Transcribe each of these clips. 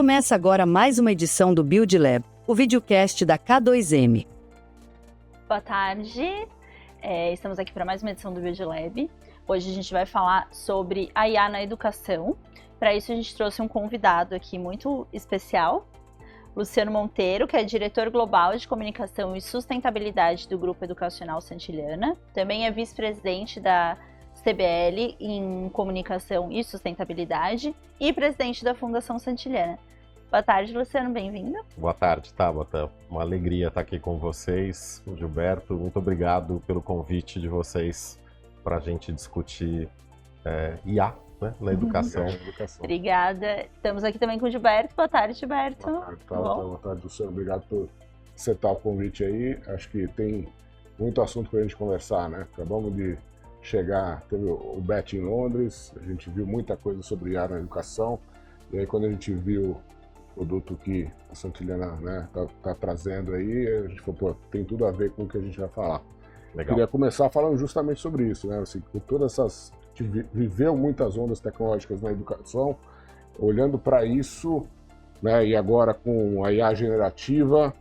Começa agora mais uma edição do Build Lab, o videocast da K2M. Boa tarde, estamos aqui para mais uma edição do Build Lab. Hoje a gente vai falar sobre a IA na educação. Para isso a gente trouxe um convidado aqui muito especial, Luciano Monteiro, que é diretor global de comunicação e sustentabilidade do Grupo Educacional Santillana. Também é vice-presidente da CBL em comunicação e sustentabilidade e presidente da Fundação Santillana. Boa tarde, Luciano, bem-vindo. Boa tarde, Tabata. Uma alegria estar aqui com vocês. Gilberto, muito obrigado pelo convite de vocês para a gente discutir IA, né, na educação. Obrigada. Estamos aqui também com o Gilberto. Boa tarde, Gilberto. Boa tarde, Tabata. Boa tarde, Luciano. Obrigado por aceitar o convite aí. Acho que tem muito assunto para a gente conversar, né? Acabamos de chegar, teve o BET em Londres, a gente viu muita coisa sobre IA na educação, e aí quando a gente viu o produto que a Santillana, né, tá trazendo aí, a gente falou, pô, tem tudo a ver com o que a gente vai falar. Legal. Queria começar falando justamente sobre isso, né, assim, com todas essas, a gente viveu muitas ondas tecnológicas na educação, olhando para isso, né, e agora com a IA generativa,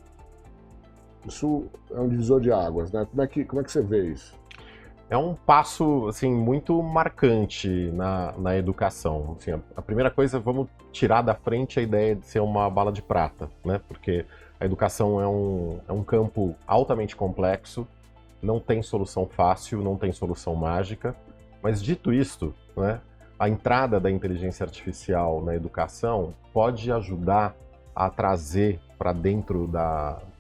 isso é um divisor de águas, né, como é que você vê isso? É um passo assim, muito marcante na educação. Assim, a primeira coisa, vamos tirar da frente a ideia de ser uma bala de prata, né? Porque a educação é um campo altamente complexo, não tem solução fácil, não tem solução mágica. Mas dito isto, né, a entrada da inteligência artificial na educação pode ajudar a trazer para dentro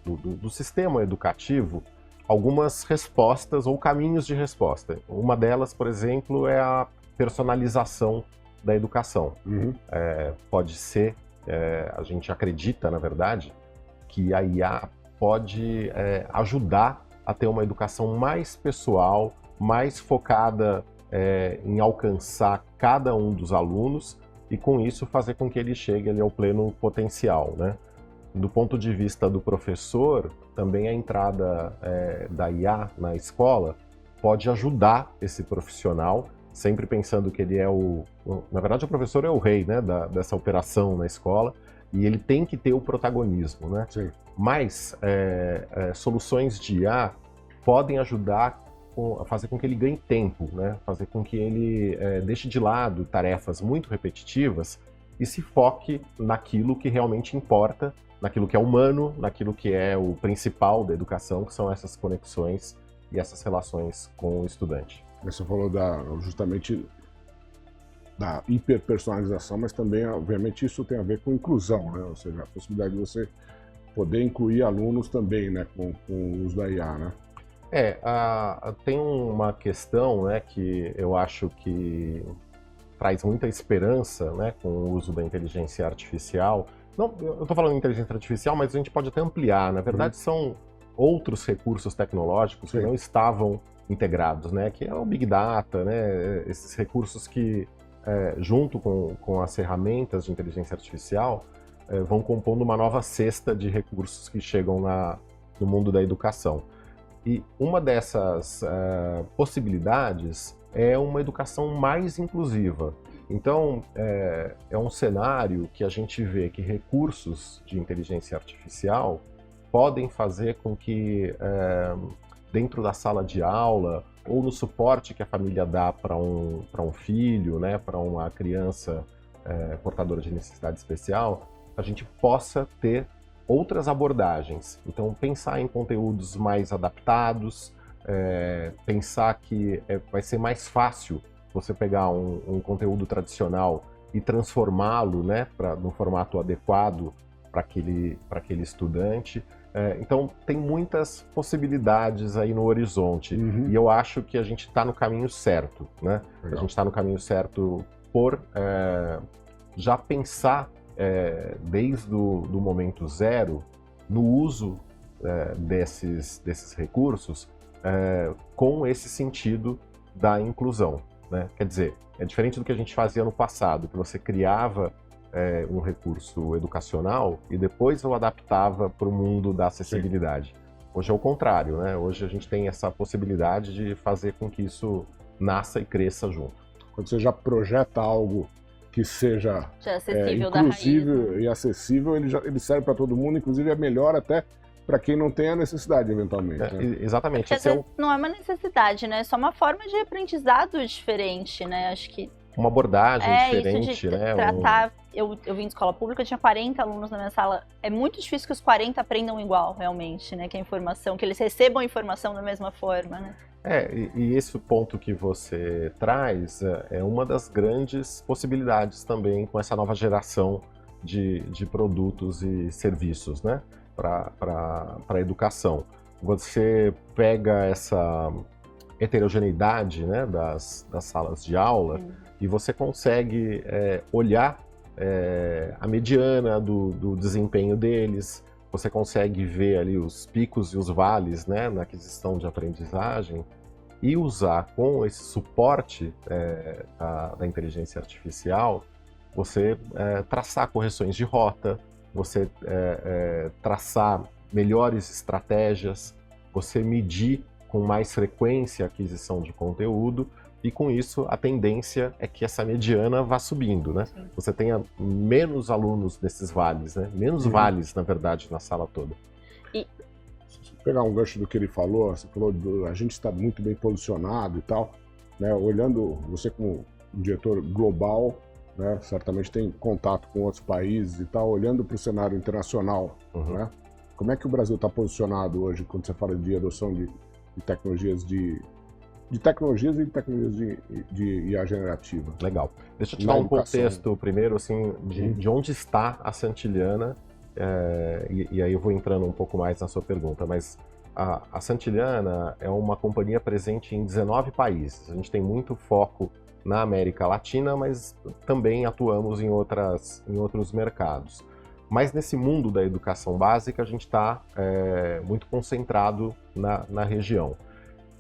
do sistema educativo algumas respostas ou caminhos de resposta. Uma delas, por exemplo, é a personalização da educação. Pode ser, a gente acredita, na verdade, que a IA pode ajudar a ter uma educação mais pessoal, mais focada em alcançar cada um dos alunos e, com isso, fazer com que ele chegue ali ao pleno potencial, né? Do ponto de vista do professor, também a entrada da IA na escola pode ajudar esse profissional, sempre pensando que ele é na verdade, o professor é o rei, né, dessa operação na escola, e ele tem que ter o protagonismo, né? Sim. Mas soluções de IA podem ajudar a fazer com que ele ganhe tempo, né? Fazer com que ele deixe de lado tarefas muito repetitivas e se foque naquilo que realmente importa, naquilo que é humano, naquilo que é o principal da educação, que são essas conexões e essas relações com o estudante. Você falou justamente da hiperpersonalização, mas também, obviamente, isso tem a ver com inclusão, né? Ou seja, a possibilidade de você poder incluir alunos também, né, com o uso da IA, né? Tem uma questão, né, que eu acho que traz muita esperança, né, com o uso da inteligência artificial. Não, eu estou falando de inteligência artificial, mas a gente pode até ampliar. Na verdade, são outros recursos tecnológicos que não estavam integrados, né? Que é o Big Data, né? Esses recursos que, junto com as ferramentas de inteligência artificial, vão compondo uma nova cesta de recursos que chegam no mundo da educação. E uma dessas possibilidades é uma educação mais inclusiva. Então, é um cenário que a gente vê que recursos de inteligência artificial podem fazer com que, dentro da sala de aula, ou no suporte que a família dá para um filho, né, para uma criança portadora de necessidade especial, a gente possa ter outras abordagens. Então, pensar em conteúdos mais adaptados, pensar que vai ser mais fácil você pegar um conteúdo tradicional e transformá-lo, né, no formato adequado para aquele estudante. Então, tem muitas possibilidades aí no horizonte. E eu acho que a gente está no caminho certo, né? Legal. A gente está no caminho certo por já pensar desde do momento zero no uso desses recursos com esse sentido da inclusão, né? Quer dizer, é diferente do que a gente fazia no passado, que você criava um recurso educacional e depois o adaptava para o mundo da acessibilidade. Sim. Hoje é o contrário, né? Hoje a gente tem essa possibilidade de fazer com que isso nasça e cresça junto. Quando você já projeta algo que seja acessível da raiz, inclusivo né? e acessível, ele serve para todo mundo, inclusive é melhor até para quem não tem a necessidade, eventualmente. Né? Exatamente. Porque às vezes não é uma necessidade, né? É só uma forma de aprendizado diferente, né? Acho que Uma abordagem diferente, isso de né? tratar... Eu vim de escola pública, eu tinha 40 alunos na minha sala. É muito difícil que os 40 aprendam igual, realmente, né? Que a informação, que eles recebam a informação da mesma forma, né? E esse ponto que você traz é uma das grandes possibilidades também com essa nova geração de produtos e serviços, né? Para a educação. Você pega essa heterogeneidade, né, das salas de aula e você consegue olhar a mediana do desempenho deles, você consegue ver ali os picos e os vales, né, na aquisição de aprendizagem e usar com esse suporte da inteligência artificial, você traçar correções de rota, você traçar melhores estratégias, você medir com mais frequência a aquisição de conteúdo e com isso a tendência é que essa mediana vá subindo, né? Sim. Você tenha menos alunos nesses vales, né? Menos vales, na verdade, na sala toda. Se pegar um gancho do que ele falou, você falou a gente está muito bem posicionado e tal, né? Olhando, você como um diretor global, né? Certamente tem contato com outros países e tal, olhando para o cenário internacional, né? Como é que o Brasil está posicionado hoje quando você fala de adoção de tecnologias de tecnologias de IA generativa? Legal. Deixa eu te dar um contexto primeiro, assim, de onde está a Santillana, e aí eu vou entrando um pouco mais na sua pergunta, mas a Santillana é uma companhia presente em 19 países. A gente tem muito foco na América Latina, mas também atuamos em outros mercados. Mas nesse mundo da educação básica, a gente está muito concentrado na região.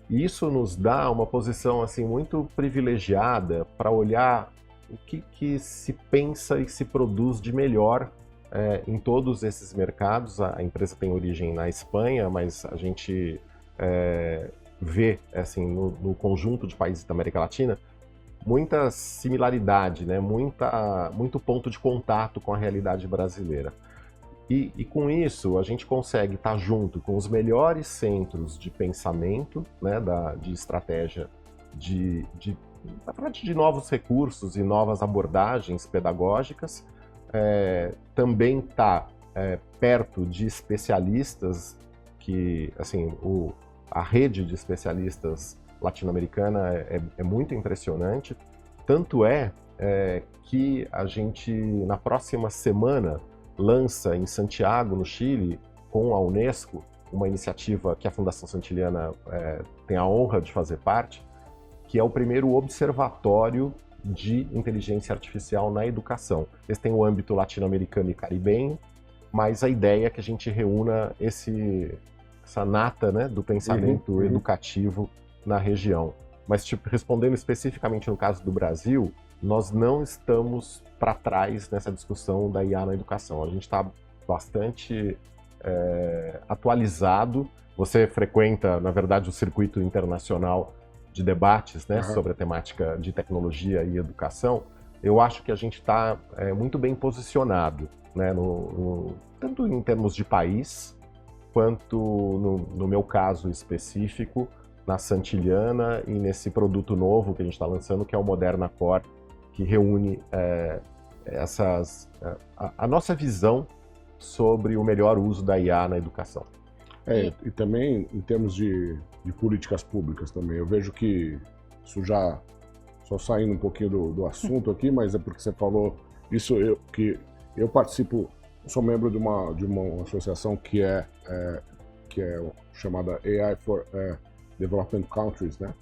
E isso nos dá uma posição assim, muito privilegiada para olhar o que se pensa e se produz de melhor em todos esses mercados. A empresa tem origem na Espanha, mas a gente vê assim, no conjunto de países da América Latina muita similaridade, né? Muito ponto de contato com a realidade brasileira. E com isso, a gente consegue estar junto com os melhores centros de pensamento, né, de estratégia, de novos recursos e novas abordagens pedagógicas. Também está perto de especialistas que, assim, a rede de especialistas latino-americana é muito impressionante. Tanto que a gente, na próxima semana, lança em Santiago, no Chile, com a Unesco, uma iniciativa que a Fundação Santillana tem a honra de fazer parte, que é o primeiro observatório de inteligência artificial na educação. Esse tem o âmbito latino-americano e caribenho, mas a ideia é que a gente reúna essa nata, né, do pensamento educativo na região. Mas, respondendo especificamente no caso do Brasil, nós não estamos para trás nessa discussão da IA na educação. A gente está bastante atualizado. Você frequenta, na verdade, o circuito internacional de debates, né, sobre a temática de tecnologia e educação. Eu acho que a gente está muito bem posicionado, né, tanto em termos de país, quanto, no meu caso específico, na Santillana e nesse produto novo que a gente está lançando, que é o Moderna Core, que reúne a nossa visão sobre o melhor uso da IA na educação. E também em termos de políticas públicas também. Eu vejo que isso já, só saindo um pouquinho do assunto aqui, mas é porque você falou isso, eu participo, sou membro de uma associação que é chamada AI for Development Countries, né?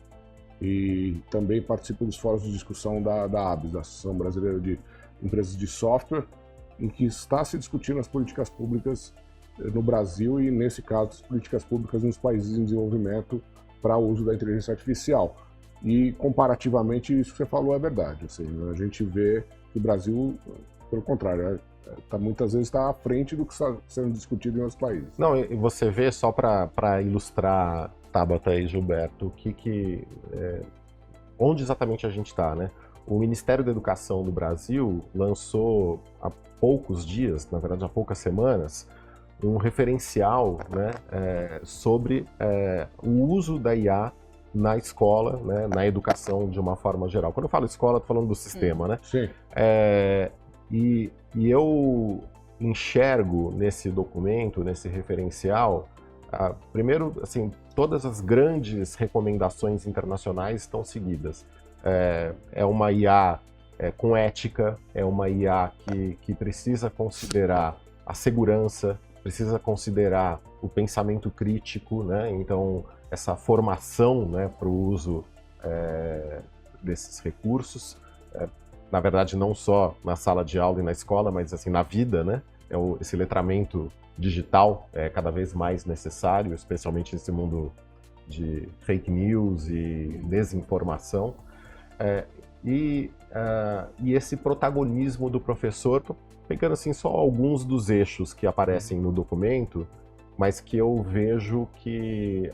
E também participo dos fóruns de discussão da ABS, da Associação Brasileira de Empresas de Software, em que está se discutindo as políticas públicas no Brasil e, nesse caso, as políticas públicas nos países em desenvolvimento para o uso da inteligência artificial. E, comparativamente, isso que você falou é verdade. Assim, a gente vê que o Brasil, pelo contrário, muitas vezes está à frente do que está sendo discutido em outros países. Não, e você vê, só para ilustrar, Tabata e Gilberto, onde exatamente a gente está, né? o Ministério da Educação do Brasil lançou há poucos dias, na verdade há poucas semanas, um referencial, né, sobre o uso da IA na escola, né, na educação de uma forma geral. Quando eu falo escola, estou falando do sistema, né? Sim. E eu enxergo nesse documento, nesse referencial, primeiro, assim, todas as grandes recomendações internacionais estão seguidas. É uma IA com ética, é uma IA que precisa considerar a segurança, precisa considerar o pensamento crítico, né? Então, essa formação, né, para o uso desses recursos, na verdade, não só na sala de aula e na escola, mas assim, na vida, né? Esse letramento digital é cada vez mais necessário, especialmente nesse mundo de fake news e desinformação. E esse protagonismo do professor, tô pegando assim só alguns dos eixos que aparecem no documento, mas que eu vejo que,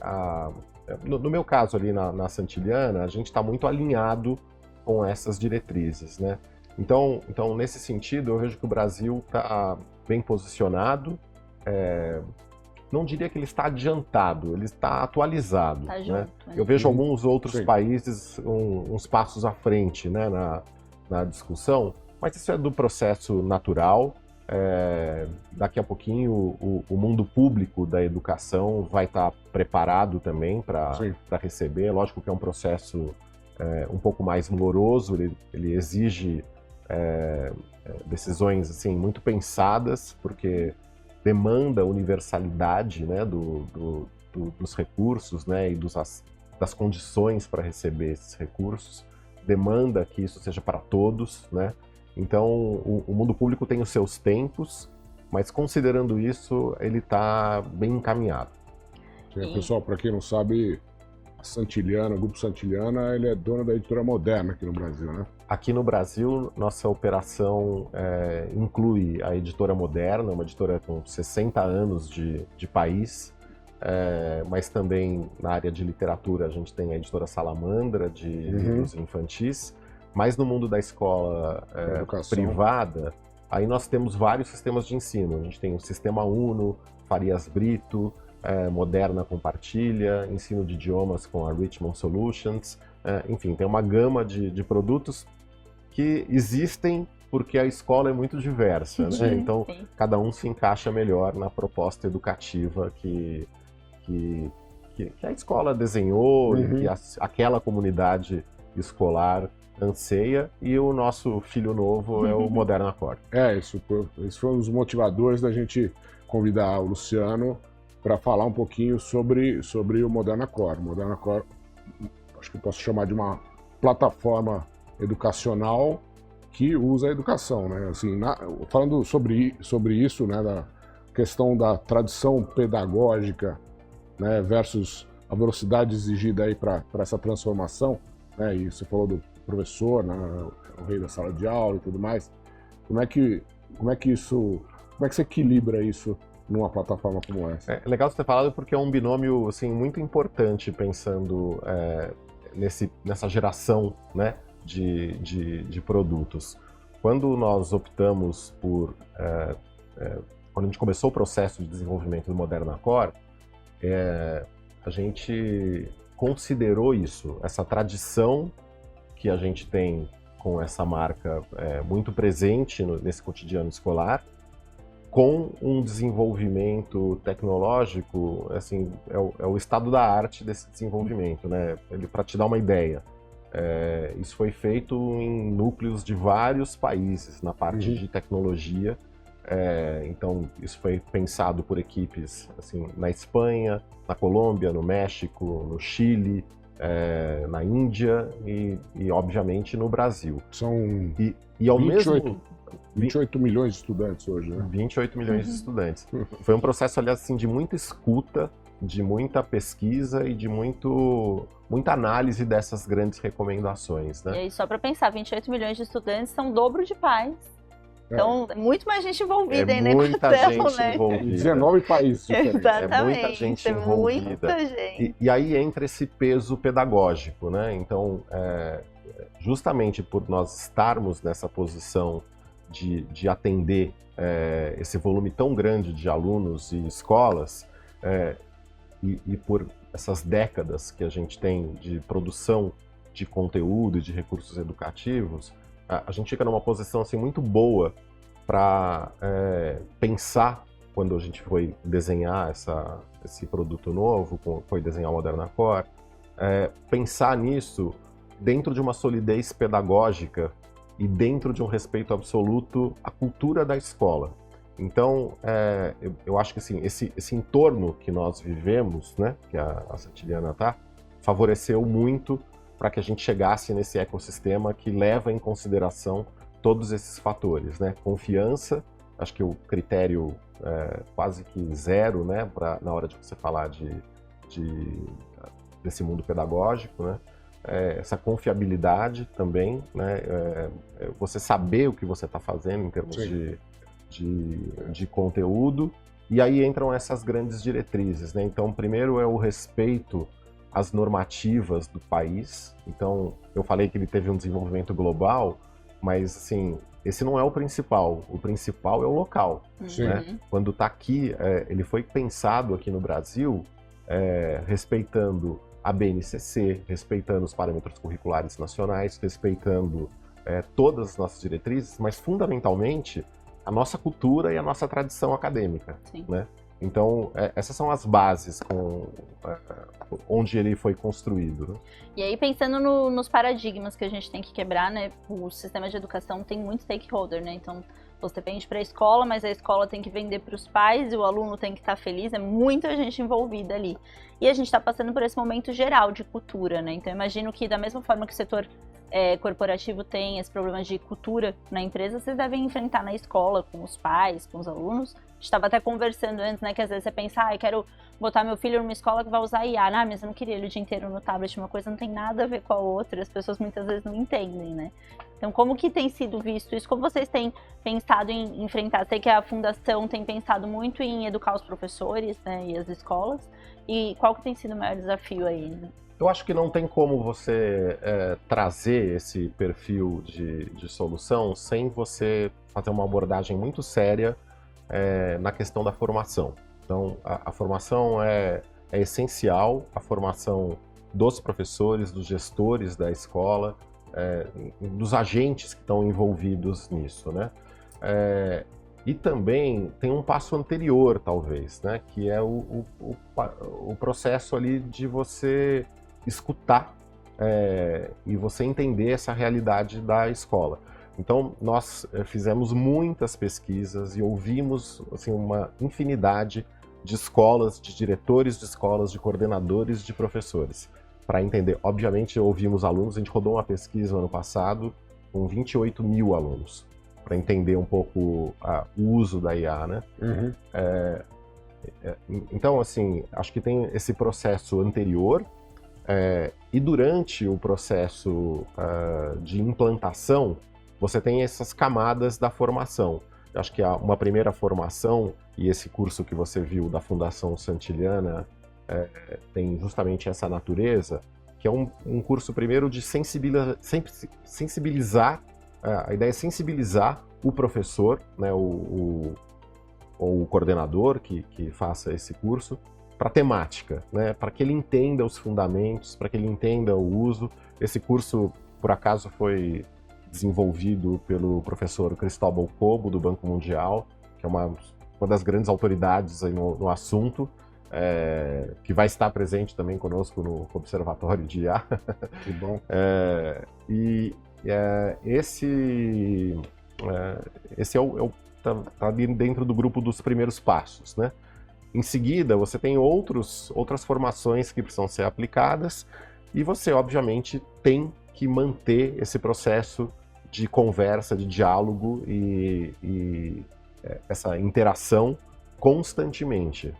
no meu caso ali na Santillana, a gente está muito alinhado com essas diretrizes, né? Então, nesse sentido, eu vejo que o Brasil está bem posicionado. Não diria que ele está adiantado, ele está atualizado. Tá né? junto, Eu vejo alguns outros Sim. países uns passos à frente, né, na discussão, mas isso é do processo natural. Daqui a pouquinho o mundo público da educação vai estar preparado também para receber. Lógico que é um processo um pouco mais moroso, ele exige decisões assim, muito pensadas, porque demanda universalidade, né, dos recursos, né, e das condições para receber esses recursos, demanda que isso seja para todos, né? Então, o mundo público tem os seus tempos, mas considerando isso, ele está bem encaminhado. Pessoal, para quem não sabe, o Grupo Santillana, ele é dono da Editora Moderna aqui no Brasil, né? Aqui no Brasil, nossa operação inclui a Editora Moderna, uma editora com 60 anos de país, mas também na área de literatura a gente tem a Editora Salamandra, de livros infantis, mas no mundo da escola privada, aí nós temos vários sistemas de ensino. A gente tem o Sistema Uno, Farias Brito, Moderna Compartilha, ensino de idiomas com a Richmond Solutions, enfim, tem uma gama de produtos que existem porque a escola é muito diversa, né? Então, cada um se encaixa melhor na proposta educativa que a escola desenhou e que aquela comunidade escolar anseia, e o nosso filho novo é o Moderna Core. Isso foi um dos motivadores da gente convidar o Luciano para falar um pouquinho sobre o Moderna Core. Moderna Core, acho que eu posso chamar de uma plataforma educacional que usa a educação, né? Assim, falando sobre isso, né, da questão da tradição pedagógica, né, versus a velocidade exigida aí para essa transformação, né? E você falou do professor, né, o rei da sala de aula e tudo mais. Como é que você equilibra isso numa plataforma como essa? É legal você ter falado, porque é um binômio assim, muito importante pensando nessa geração, né, de produtos. Quando nós optamos por... quando a gente começou o processo de desenvolvimento do Moderna Core, a gente considerou isso, essa tradição que a gente tem com essa marca muito presente nesse cotidiano escolar, com um desenvolvimento tecnológico, assim, é o estado da arte desse desenvolvimento, né? Para te dar uma ideia, isso foi feito em núcleos de vários países na parte de tecnologia. Então, isso foi pensado por equipes assim, na Espanha, na Colômbia, no México, no Chile, na Índia e obviamente, no Brasil. São e ao 28 milhões de estudantes hoje, né? 28 milhões de estudantes. Foi um processo, aliás, assim, de muita escuta, de muita pesquisa e de muita análise dessas grandes recomendações, né? E aí, só para pensar, 28 milhões de estudantes são o dobro de pais. Então, é muito mais gente envolvida aí na educação, né? Em 19 países diferentes. Exatamente. É muita gente envolvida. Muita gente. E aí entra esse peso pedagógico, né? Então, justamente por nós estarmos nessa posição de atender esse volume tão grande de alunos e escolas, e por essas décadas que a gente tem de produção de conteúdo e de recursos educativos, a gente fica numa posição assim, muito boa para pensar, quando a gente foi desenhar esse produto novo, foi desenhar o Moderna Core, pensar nisso dentro de uma solidez pedagógica e dentro de um respeito absoluto à cultura da escola. Então, eu acho que assim, esse entorno que nós vivemos, né, que a Santiliana está, favoreceu muito para que a gente chegasse nesse ecossistema que leva em consideração todos esses fatores, né? Confiança, acho que o critério quase que zero, né, na hora de você falar desse mundo pedagógico, né? Essa confiabilidade também, né? Você saber o que você está fazendo em termos de conteúdo, e aí entram essas grandes diretrizes, né? Então, primeiro é o respeito às normativas do país. Então, eu falei que ele teve um desenvolvimento global, mas assim, esse não é o principal é o local, né? Quando está aqui, ele foi pensado aqui no Brasil, respeitando a BNCC, respeitando os parâmetros curriculares nacionais, respeitando todas as nossas diretrizes, mas fundamentalmente a nossa cultura e a nossa tradição acadêmica, né? Então, essas são as bases onde ele foi construído, né? E aí, pensando nos paradigmas que a gente tem que quebrar, né? O sistema de educação tem muito stakeholder, né? Então, você vende para a escola, mas a escola tem que vender para os pais e o aluno tem que estar feliz, é muita gente envolvida ali. E a gente está passando por esse momento geral de cultura, né? Então, eu imagino que da mesma forma que o setor corporativo tem esse problema de cultura na empresa, vocês devem enfrentar na escola, com os pais, com os alunos. A gente estava até conversando antes, né, que às vezes você pensa, eu quero botar meu filho numa escola que vai usar IA, mas eu não queria ele o dia inteiro no tablet, uma coisa não tem nada a ver com a outra, as pessoas muitas vezes não entendem, né? Então, como que tem sido visto isso? Como vocês têm pensado em enfrentar? Sei que a Fundação tem pensado muito em educar os professores, né, e as escolas, e qual que tem sido o maior desafio aí, né? Eu acho que não tem como você trazer esse perfil de solução sem você fazer uma abordagem muito séria na questão da formação. Então, a formação é essencial, a formação dos professores, dos gestores da escola, dos agentes que estão envolvidos nisso, né? E também tem um passo anterior, talvez, né? Que é o processo ali de você escutar e você entender essa realidade da escola. Então, nós fizemos muitas pesquisas e ouvimos assim, uma infinidade de escolas, de diretores de escolas, de coordenadores, de professores, para entender. Obviamente, ouvimos alunos, a gente rodou uma pesquisa no ano passado com 28 mil alunos, para entender um pouco o uso da IA, né? Então, assim, acho que tem esse processo anterior, e durante o processo de implantação, você tem essas camadas da formação. Eu acho que uma primeira formação, e esse curso que você viu da Fundação Santiliana tem justamente essa natureza, que é um curso primeiro de sensibilizar, a ideia é sensibilizar o professor, né, ou o coordenador que faça esse curso, para a temática, né, para que ele entenda os fundamentos, para que ele entenda o uso. Esse curso, por acaso, foi desenvolvido pelo professor Cristóbal Cobo, do Banco Mundial, que é uma das grandes autoridades aí no assunto, que vai estar presente também conosco no Observatório de IA. Que bom. Esse tá dentro do grupo dos primeiros passos, né? Em seguida, você tem outras formações que precisam ser aplicadas e você, obviamente, tem que manter esse processo de conversa, de diálogo e essa interação constantemente.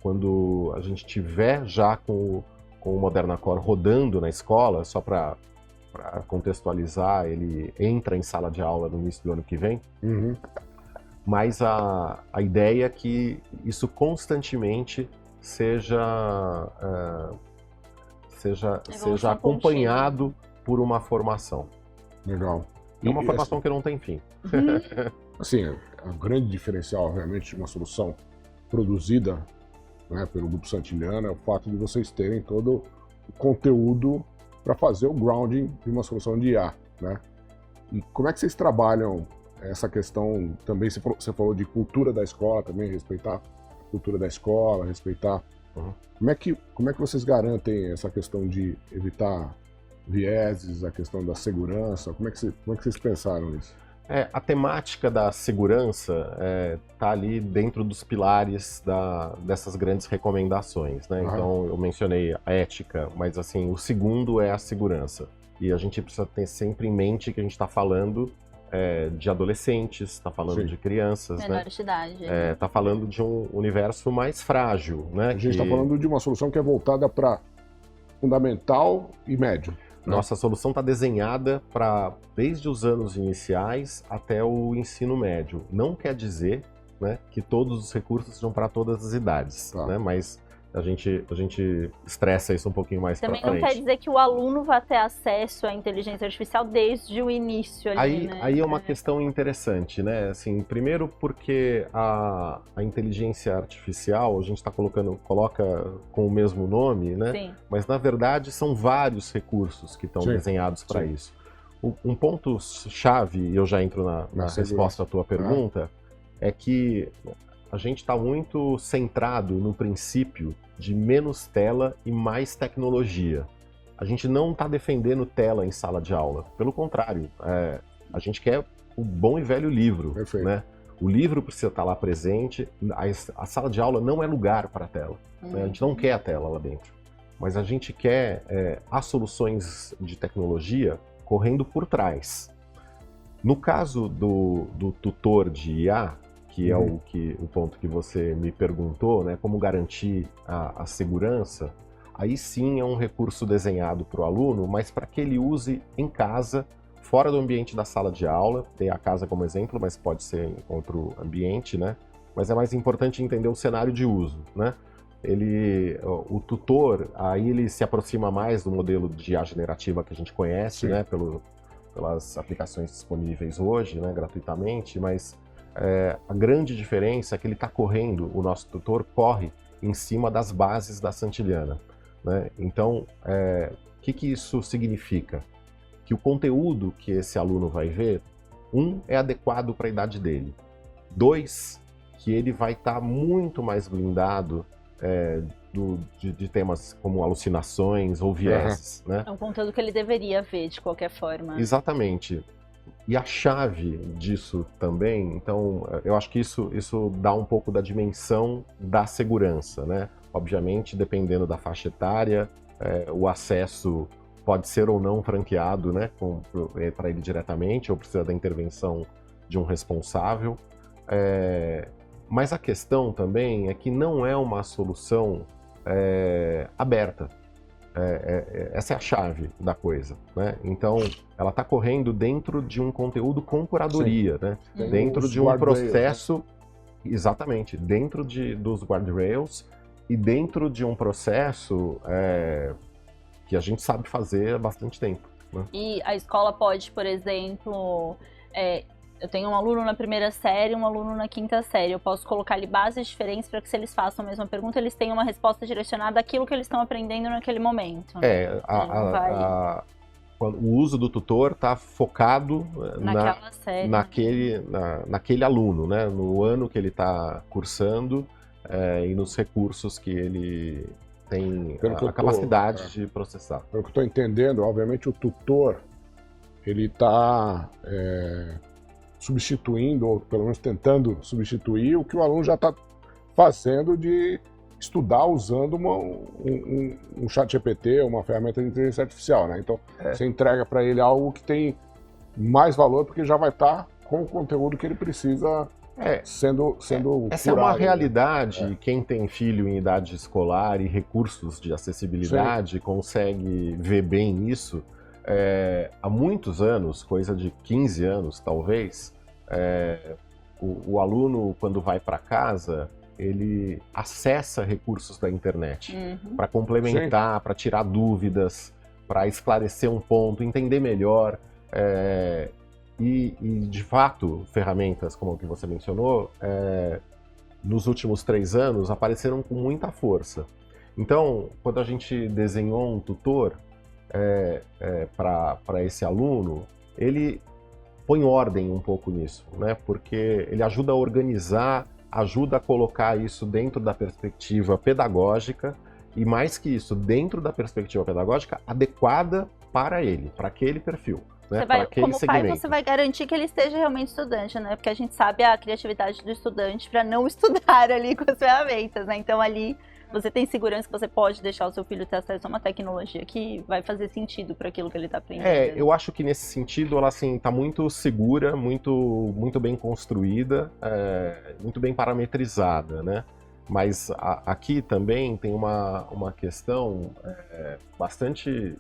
Quando a gente tiver já com o Moderna Core rodando na escola, só para contextualizar, ele entra em sala de aula no início do ano que vem, mas a ideia é que isso constantemente seja acompanhado por uma formação. Legal. É uma E, formação que não tem fim. assim, o grande diferencial, obviamente, de uma solução produzida, né, pelo Grupo Santillana é o fato de vocês terem todo o conteúdo para fazer o grounding de uma solução de IA, né? E como é que vocês trabalham essa questão também? Você falou de cultura da escola também, respeitar a cultura da escola, respeitar. Uhum. Como é que vocês garantem essa questão de evitar vieses, a questão da segurança? Como é que vocês pensaram nisso? A temática da segurança está ali dentro dos pilares dessas grandes recomendações, né? Então, eu mencionei a ética, mas assim, o segundo é a segurança. E a gente precisa ter sempre em mente que a gente está falando de adolescentes, está falando Sim. de crianças, Menor de idade. Está falando de um universo mais frágil, né? A gente está falando de uma solução que é voltada para fundamental e médio. Nossa solução está desenhada para desde os anos iniciais até o ensino médio. Não quer dizer, né, que todos os recursos sejam para todas as idades, né? Mas a gente estressa isso um pouquinho mais para frente. frente. Também não quer dizer que o aluno vai ter acesso à inteligência artificial desde o início ali, né? Aí é uma questão interessante, né? Assim, primeiro porque a inteligência artificial, a gente coloca com o mesmo nome, né? Sim. Mas na verdade são vários recursos que estão desenhados para isso. Um ponto-chave, e eu já entro na resposta à tua pergunta, é que a gente está muito centrado no princípio de menos tela e mais tecnologia. A gente não está defendendo tela em sala de aula. Pelo contrário, a gente quer o bom e velho livro. Né? O livro precisa estar lá presente. A sala de aula não é lugar para a tela. Né? A gente não quer a tela lá dentro. Mas a gente quer as soluções de tecnologia correndo por trás. No caso do tutor de IA, que é o ponto que você me perguntou, né? Como garantir a segurança, aí sim é um recurso desenhado para o aluno, mas para que ele use em casa, fora do ambiente da sala de aula. Tem a casa como exemplo, mas pode ser em outro ambiente, né? Mas é mais importante entender o cenário de uso, né? O tutor, aí ele se aproxima mais do modelo de IA generativa que a gente conhece, né? Pelas aplicações disponíveis hoje, né? Gratuitamente, mas a grande diferença é que ele está correndo, o nosso tutor corre em cima das bases da Santillana, né? Então, o que isso significa? Que o conteúdo que esse aluno vai ver, é adequado para a idade dele. 2, que ele vai estar muito mais blindado de temas como alucinações ou vieses. Né? É um conteúdo que ele deveria ver de qualquer forma. Exatamente. E a chave disso também, então, eu acho que isso dá um pouco da dimensão da segurança, né? Obviamente, dependendo da faixa etária, o acesso pode ser ou não franqueado, né, para ele diretamente, ou precisa da intervenção de um responsável. Mas a questão também é que não é uma solução aberta. Essa é a chave da coisa, né? Então, ela está correndo dentro de um conteúdo com curadoria, né? Dentro de um processo, exatamente, dentro dos guardrails e dentro de um processo que a gente sabe fazer há bastante tempo. Né? E a escola pode, por exemplo, eu tenho um aluno na primeira série e um aluno na quinta série. Eu posso colocar ali bases diferentes para que, se eles façam a mesma pergunta, eles tenham uma resposta direcionada àquilo que eles estão aprendendo naquele momento. Né? O uso do tutor está focado naquele aluno, né? No ano que ele está cursando e nos recursos que ele tem a capacidade de processar. Pelo que eu estou entendendo, obviamente o tutor ele está substituindo, ou pelo menos tentando substituir, o que o aluno já está fazendo de estudar usando um chat GPT, uma ferramenta de inteligência artificial, né? Então, você entrega para ele algo que tem mais valor, porque já vai estar com o conteúdo que ele precisa sendo Essa curado, é uma realidade, né? Quem tem filho em idade escolar e recursos de acessibilidade consegue ver bem isso. Há muitos anos, coisa de 15 anos talvez, o aluno, quando vai para casa, ele acessa recursos da internet para complementar, para tirar dúvidas. para esclarecer um ponto, entender melhor. E, de fato, ferramentas como o que você mencionou, nos últimos 3 anos apareceram com muita força. Então, quando a gente desenhou um tutor para esse aluno, ele põe ordem um pouco nisso, né? Porque ele ajuda a organizar, ajuda a colocar isso dentro da perspectiva pedagógica e, mais que isso, dentro da perspectiva pedagógica adequada para ele, para aquele perfil. Né, como pai, você vai garantir que ele esteja realmente estudante, né? Porque a gente sabe a criatividade do estudante para não estudar ali com as ferramentas, né? Então ali você tem segurança que você pode deixar o seu filho ter acesso a uma tecnologia que vai fazer sentido para aquilo que ele está aprendendo. Eu acho que nesse sentido ela assim está muito segura, muito bem construída, muito bem parametrizada, né? Mas aqui também tem uma questão bastante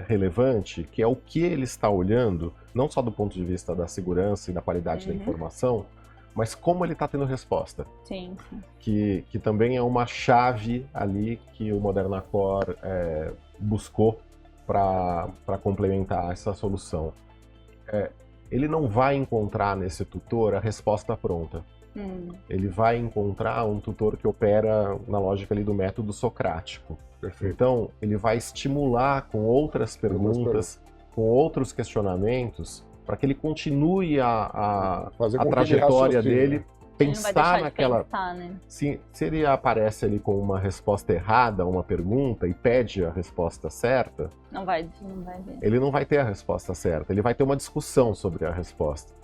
relevante, que é o que ele está olhando, não só do ponto de vista da segurança e da qualidade da informação, mas como ele está tendo resposta. Sim. Que também é uma chave ali que o Moderna Core buscou para complementar essa solução. Ele não vai encontrar nesse tutor a resposta pronta. Ele vai encontrar um tutor que opera na lógica ali do método socrático. Perfeito. Então, ele vai estimular com outras perguntas, com outros questionamentos, para que ele continue a trajetória dele, pensar naquela... Pensar, né? Se ele aparece ali com uma resposta errada a uma pergunta e pede a resposta certa, não vai ver. Ele não vai ter a resposta certa, ele vai ter uma discussão sobre a resposta.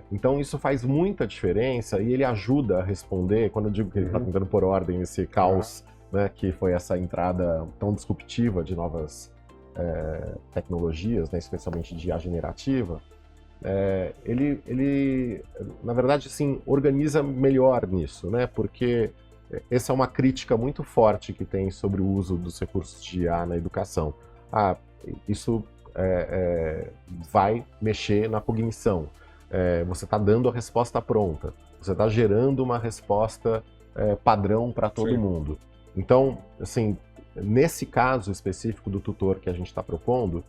Então isso faz muita diferença e ele ajuda a responder, quando eu digo que ele está tentando pôr ordem nesse caos, né, que foi essa entrada tão disruptiva de novas tecnologias, né, especialmente de IA generativa, ele, na verdade, assim, organiza melhor nisso, né, porque essa é uma crítica muito forte que tem sobre o uso dos recursos de IA na educação. Isso vai mexer na cognição. Você está dando a resposta pronta, você está gerando uma resposta padrão para todo mundo. Então, nesse caso específico do tutor que a gente está propondo,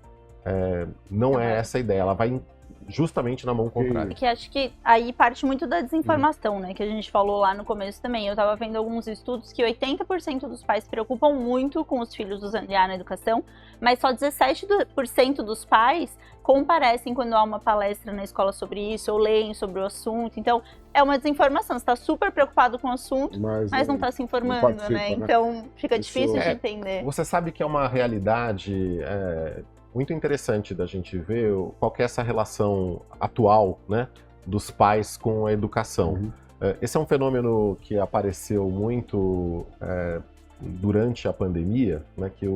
não é essa a ideia, ela vai justamente na mão contrária. Que acho que aí parte muito da desinformação, né, que a gente falou lá no começo também. Eu estava vendo alguns estudos que 80% dos pais se preocupam muito com os filhos usando IA na educação, mas só 17% dos pais comparecem quando há uma palestra na escola sobre isso, ou leem sobre o assunto. Então, é uma desinformação. Você está super preocupado com o assunto, mas não está se informando, né? Então, fica difícil de entender. Você sabe que é uma realidade muito interessante da gente ver qual que é essa relação atual, né, dos pais com a educação. Esse é um fenômeno que apareceu muito durante a pandemia, né, que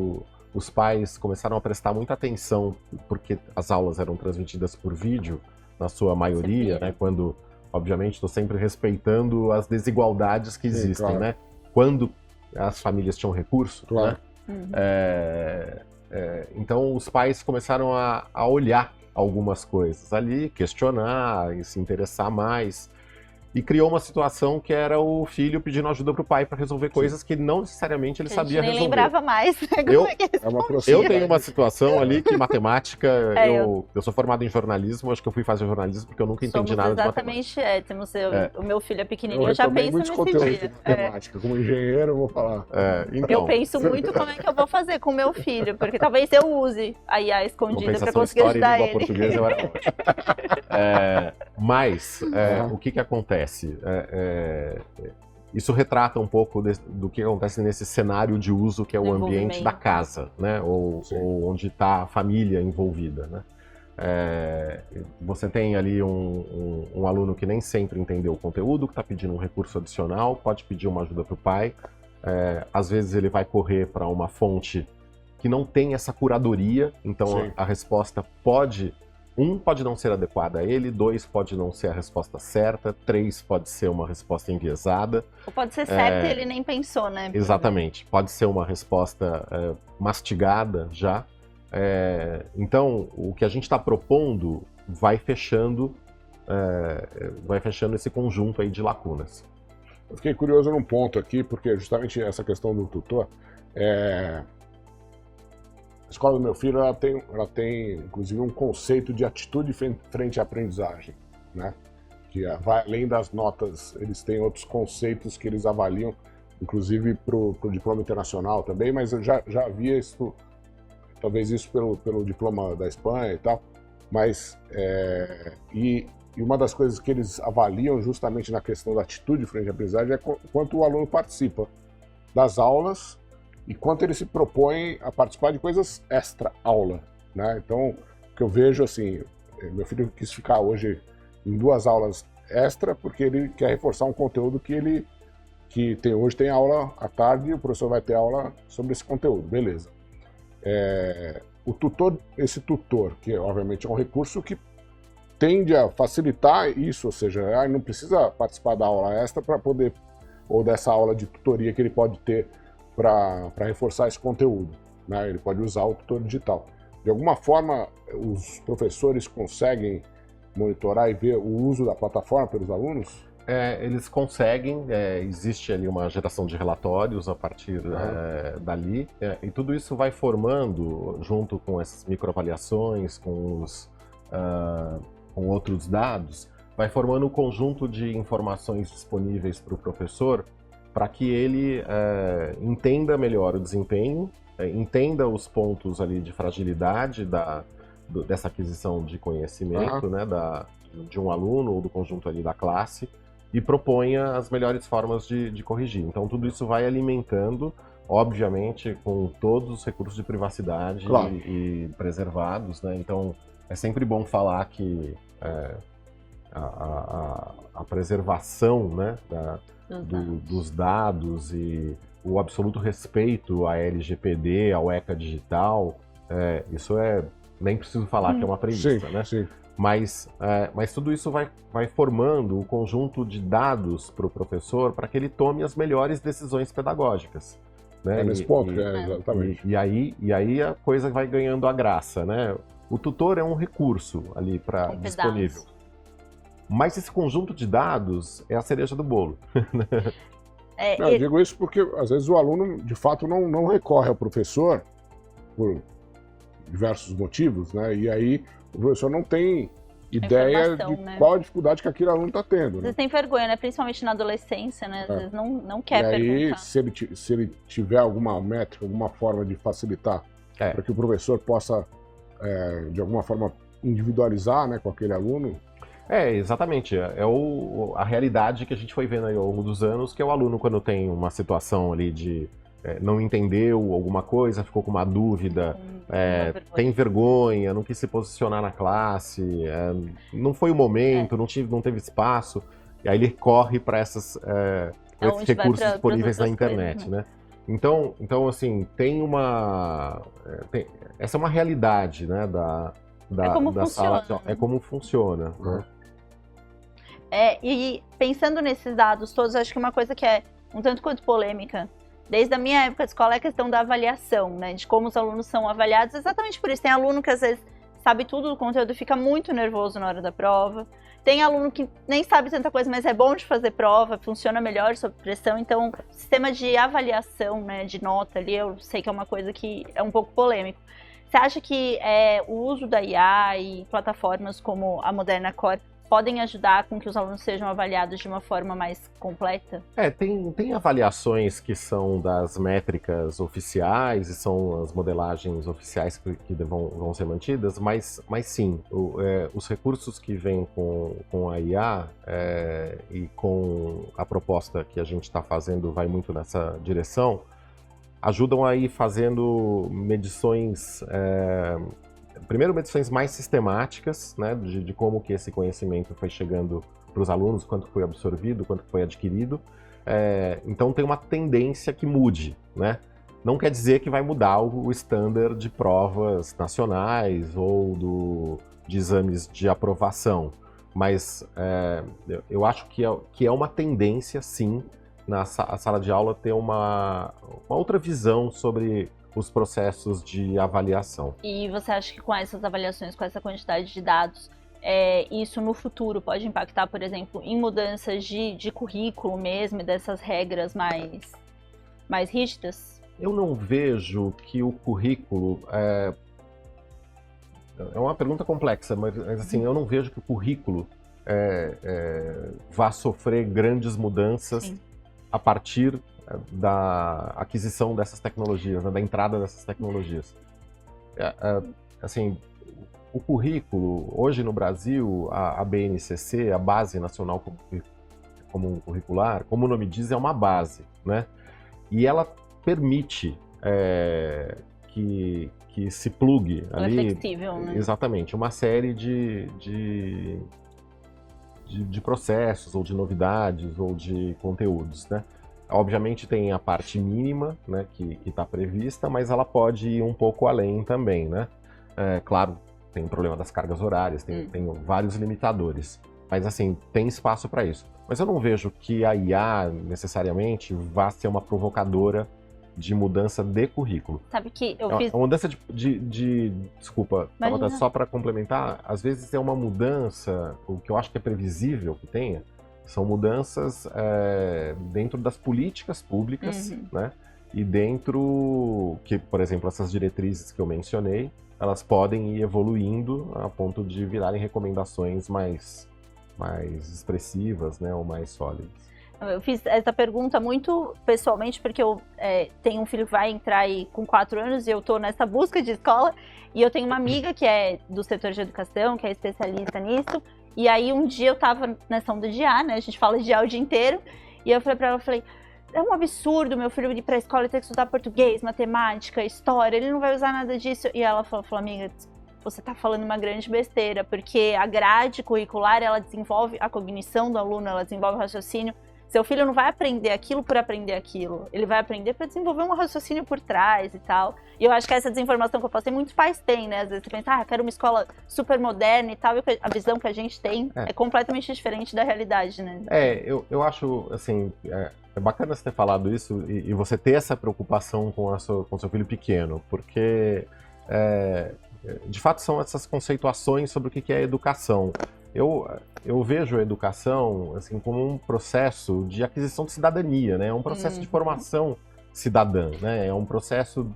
os pais começaram a prestar muita atenção, porque as aulas eram transmitidas por vídeo, na sua maioria, né, quando, obviamente, estou sempre respeitando as desigualdades que existem, claro, né, quando as famílias tinham recurso, claro, né, então os pais começaram a olhar algumas coisas ali, questionar e se interessar mais. E criou uma situação que era o filho pedindo ajuda pro pai para resolver coisas que não necessariamente ele sabia resolver. Nem lembrava mais. Eu tenho uma situação ali que matemática, eu sou formado em jornalismo, acho que eu fui fazer jornalismo porque eu nunca entendi nada de matemática. O meu filho é pequenininho, eu já penso nesse dia. Matemática. Como engenheiro, eu vou falar. Então, eu penso muito como é que eu vou fazer com o meu filho, porque talvez eu use a IA escondida para conseguir ajudar ele. Português, eu era mas o que acontece? Isso retrata um pouco do que acontece nesse cenário de uso que é o ambiente da casa, né? Ou onde está a família envolvida, né? Você tem ali um aluno que nem sempre entendeu o conteúdo, que está pedindo um recurso adicional, pode pedir uma ajuda para o pai. Às vezes ele vai correr para uma fonte que não tem essa curadoria, então a resposta pode não ser adequada a ele, 2 pode não ser a resposta certa, 3 pode ser uma resposta enviesada. Ou pode ser certa e ele nem pensou, né? Exatamente, pode ser uma resposta mastigada já. Então, o que a gente está propondo vai fechando esse conjunto aí de lacunas. Eu fiquei curioso num ponto aqui, porque justamente essa questão do tutor, escola do meu filho, ela tem inclusive um conceito de atitude frente à aprendizagem, né? Que vai além das notas, eles têm outros conceitos que eles avaliam, inclusive para o diploma internacional também, mas eu já havia isso, talvez isso pelo diploma da Espanha e tal, mas e uma das coisas que eles avaliam justamente na questão da atitude frente à aprendizagem é quanto o aluno participa das aulas e quanto ele se propõe a participar de coisas extra-aula, né? Então, o que eu vejo assim, meu filho quis ficar hoje em 2 aulas extra porque ele quer reforçar um conteúdo hoje tem aula à tarde e o professor vai ter aula sobre esse conteúdo, beleza. Esse tutor, que obviamente é um recurso que tende a facilitar isso, ou seja, não precisa participar da aula extra para poder, ou dessa aula de tutoria que ele pode ter para reforçar esse conteúdo, né? Ele pode usar o tutor digital. De alguma forma, os professores conseguem monitorar e ver o uso da plataforma pelos alunos? Eles conseguem, existe ali uma geração de relatórios a partir dali, e tudo isso vai formando, junto com essas microavaliações, com outros dados, vai formando um conjunto de informações disponíveis para o professor para que ele entenda melhor o desempenho, entenda os pontos ali de fragilidade dessa aquisição de conhecimento, né, de um aluno ou do conjunto ali da classe, e proponha as melhores formas de corrigir. Então tudo isso vai alimentando, obviamente, com todos os recursos de privacidade, claro, e preservados, né? Então é sempre bom falar que a preservação, né, dos dados e o absoluto respeito à LGPD, ao ECA digital, isso nem preciso falar que é uma premissa, né? Sim. Mas tudo isso vai formando o conjunto de dados para o professor para que ele tome as melhores decisões pedagógicas, né? Nesse ponto, exatamente. E aí a coisa vai ganhando a graça, né? O tutor é um recurso ali disponível. Mas esse conjunto de dados é a cereja do bolo. Eu digo isso porque, às vezes, o aluno, de fato, não recorre ao professor por diversos motivos, né? E aí o professor não tem ideia de qual a dificuldade que aquele aluno está tendo. Às vezes tem vergonha, né? Principalmente na adolescência, né? Às vezes não quer perguntar. E aí, se ele tiver alguma métrica, alguma forma de facilitar para que o professor possa, de alguma forma, individualizar, né, com aquele aluno. Exatamente. A realidade que a gente foi vendo aí ao longo dos anos, que é o aluno, quando tem uma situação ali de não entendeu alguma coisa, ficou com uma dúvida, tem vergonha, não quis se posicionar na classe, não foi o momento, não teve espaço, e aí ele corre para esses recursos disponíveis na internet, coisas, né? Então, assim, essa é uma realidade, né, da sala de aula. É como funciona. Né? E pensando nesses dados todos, acho que uma coisa que é um tanto quanto polêmica, desde a minha época de escola, é a questão da avaliação, né? De como os alunos são avaliados, exatamente por isso. Tem aluno que às vezes sabe tudo do conteúdo e fica muito nervoso na hora da prova. Tem aluno que nem sabe tanta coisa, mas é bom de fazer prova, funciona melhor sob pressão. Então, o sistema de avaliação, né, de nota ali, eu sei que é uma coisa que é um pouco polêmico. Você acha que o uso da IA e plataformas como a Moderna Core podem ajudar com que os alunos sejam avaliados de uma forma mais completa? Tem avaliações que são das métricas oficiais e são as modelagens oficiais que vão ser mantidas, mas sim, os recursos que vêm com a IA e com a proposta que a gente está fazendo vai muito nessa direção, ajudam a ir fazendo medições, primeiro medições mais sistemáticas, né, de como que esse conhecimento foi chegando para os alunos, quanto foi absorvido, quanto foi adquirido. Então tem uma tendência que mude, né? Não quer dizer que vai mudar o standard de provas nacionais ou de exames de aprovação, mas eu acho que é uma tendência, sim, na sala de aula ter uma outra visão sobre os processos de avaliação. E você acha que com essas avaliações, com essa quantidade de dados, isso no futuro pode impactar, por exemplo, em mudanças de currículo mesmo, e dessas regras mais rígidas? Eu não vejo que o currículo... É uma pergunta complexa, mas assim, eu não vejo que o currículo vá sofrer grandes mudanças Sim. a partir da aquisição dessas tecnologias, né, da entrada dessas tecnologias. Assim, o currículo, hoje no Brasil, a BNCC, a Base Nacional Comum Curricular, como o nome diz, é uma base, né? E ela permite que se plugue Ela ali, é flexível, né? exatamente, uma série de processos, ou de novidades, ou de conteúdos, né? Obviamente tem a parte mínima, né, que está prevista, mas ela pode ir um pouco além também, né? Claro, tem o problema das cargas horárias, tem vários limitadores, mas assim, tem espaço para isso. Mas eu não vejo que a IA, necessariamente, vá ser uma provocadora de mudança de currículo. Sabe que eu fiz... A mudança desculpa, Imagina. só para complementar, às vezes é uma mudança, o que eu acho que é previsível que tenha, são mudanças dentro das políticas públicas, né? E dentro, que, por exemplo, essas diretrizes que eu mencionei, elas podem ir evoluindo a ponto de virarem recomendações mais expressivas, né? Ou mais sólidas. Eu fiz essa pergunta muito pessoalmente, porque eu tenho um filho que vai entrar aí com 4 anos e eu tô nessa busca de escola. E eu tenho uma amiga que é do setor de educação, que é especialista nisso. E aí um dia eu tava nessa onda de IA, né? A gente fala de IA o dia inteiro. E eu falei pra ela, é um absurdo meu filho ir pra escola e ter que estudar português, matemática, história. Ele não vai usar nada disso. E ela falou, amiga, você tá falando uma grande besteira. Porque a grade curricular, ela desenvolve a cognição do aluno, ela desenvolve o raciocínio. Seu filho não vai aprender aquilo por aprender aquilo. Ele vai aprender para desenvolver um raciocínio por trás e tal. E eu acho que essa desinformação que eu passei, muitos pais têm, né? Às vezes você pensa, quero uma escola super moderna e tal. E a visão que a gente tem é completamente diferente da realidade, né? Eu acho, assim, é bacana você ter falado isso e você ter essa preocupação com seu filho pequeno. Porque, de fato, são essas conceituações sobre o que é educação. Eu vejo a educação assim, como um processo de aquisição de cidadania, né? É um processo de formação cidadã, né? É um processo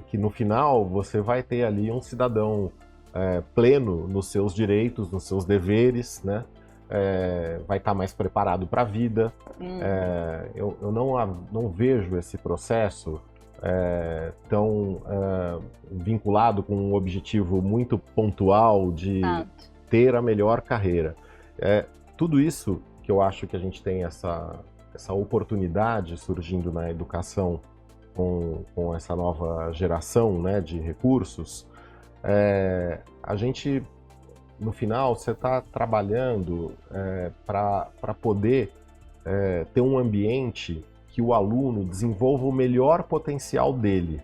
que no final você vai ter ali um cidadão pleno nos seus direitos, nos seus deveres, né? Vai estar mais preparado para a vida. Eu não vejo esse processo tão vinculado com um objetivo muito pontual de ter a melhor carreira. Tudo isso que eu acho que a gente tem essa oportunidade surgindo na educação com essa nova geração, né, de recursos, a gente, no final, você está trabalhando para poder ter um ambiente que o aluno desenvolva o melhor potencial dele.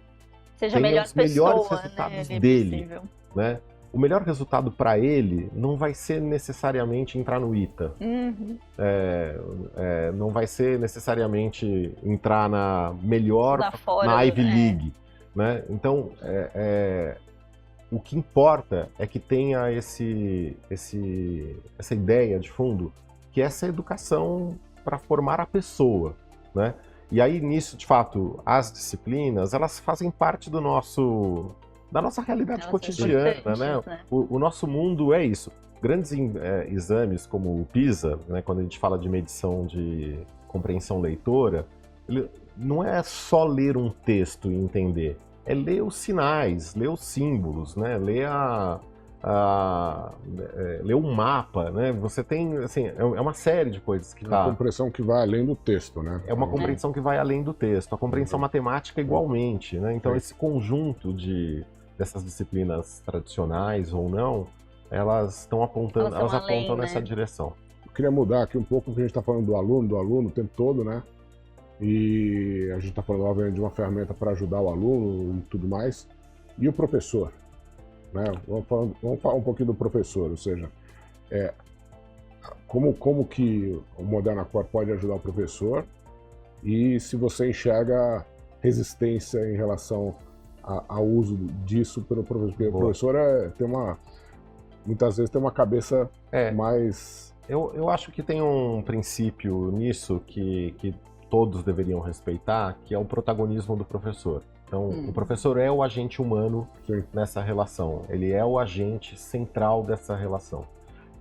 Seja a melhor pessoa, os melhores né? resultados dele, né? O melhor resultado para ele não vai ser necessariamente entrar no ITA. Não vai ser necessariamente entrar na melhor, na Ivy League. Né? Então, o que importa é que tenha essa ideia de fundo, que é essa educação para formar a pessoa. Né? E aí, nisso, de fato, as disciplinas, elas fazem parte da nossa realidade cotidiana, né? O nosso mundo é isso. Grandes exames como o PISA, né, quando a gente fala de medição de compreensão leitora, ele não é só ler um texto e entender, é ler os sinais, ler os símbolos, né? Ler ler um mapa, né? Você tem, assim, é uma série de coisas que uma compreensão que vai além do texto, né? É uma compreensão que vai além do texto. A compreensão matemática igualmente, né? Então esse conjunto dessas disciplinas tradicionais ou não, elas estão apontando, elas apontam nessa direção. Eu queria mudar aqui um pouco, porque a gente está falando do aluno o tempo todo, né? E a gente está falando, obviamente, de uma ferramenta para ajudar o aluno e tudo mais. E o professor, né? Vamos falar um pouquinho do professor, ou seja, como que o Moderna Core pode ajudar o professor e se você enxerga resistência em relação ao uso disso pelo professor. Porque o professor muitas vezes tem uma cabeça mais... Eu acho que tem um princípio nisso que todos deveriam respeitar, que é o protagonismo do professor. Então, o professor é o agente humano nessa relação, ele é o agente central dessa relação.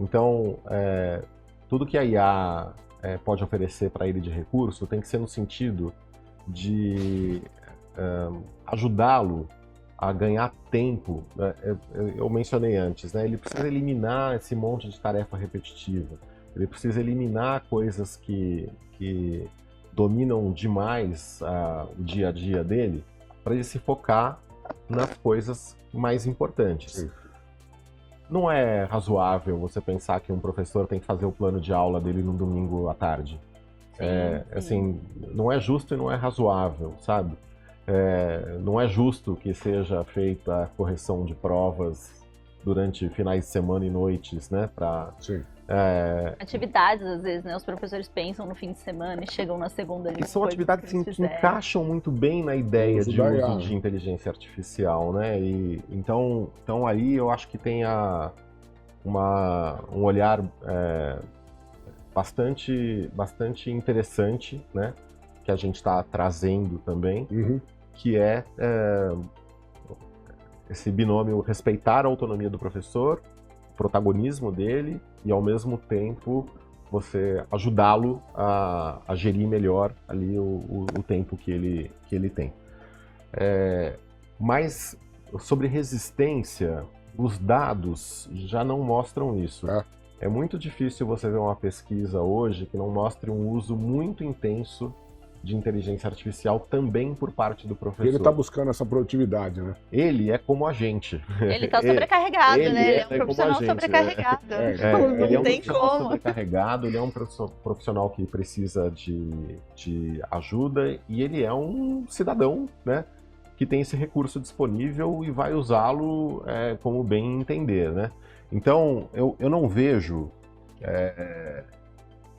Então, tudo que a IA pode oferecer para ele de recurso tem que ser no sentido de ajudá-lo a ganhar tempo. Eu mencionei antes, né? Ele precisa eliminar esse monte de tarefa repetitiva, ele precisa eliminar coisas que dominam demais o dia a dia dele, para ele se focar nas coisas mais importantes. Sim. Não é razoável você pensar que um professor tem que fazer o plano de aula dele no domingo à tarde. Sim. Assim, não é justo e não é razoável, sabe? Não é justo que seja feita a correção de provas durante finais de semana e noites, né? Atividades, às vezes, né? Os professores pensam no fim de semana e chegam na segunda ali. E são atividades que encaixam muito bem na ideia de uso de inteligência artificial, né? Então aí eu acho que tem um olhar bastante interessante, né? Que a gente está trazendo também, que é esse binômio respeitar a autonomia do professor, o protagonismo dele, e ao mesmo tempo você ajudá-lo a gerir melhor ali o tempo que ele tem. Mas sobre resistência, os dados já não mostram isso. É muito difícil você ver uma pesquisa hoje que não mostre um uso muito intenso de inteligência artificial também por parte do professor. Ele está buscando essa produtividade, né? Ele é como a gente. Ele está sobrecarregado, né? Ele é um profissional sobrecarregado. Ele é um profissional sobrecarregado, ele é um profissional que precisa de ajuda, e ele é um cidadão, né? Que tem esse recurso disponível e vai usá-lo como bem entender, né? Então, eu não vejo...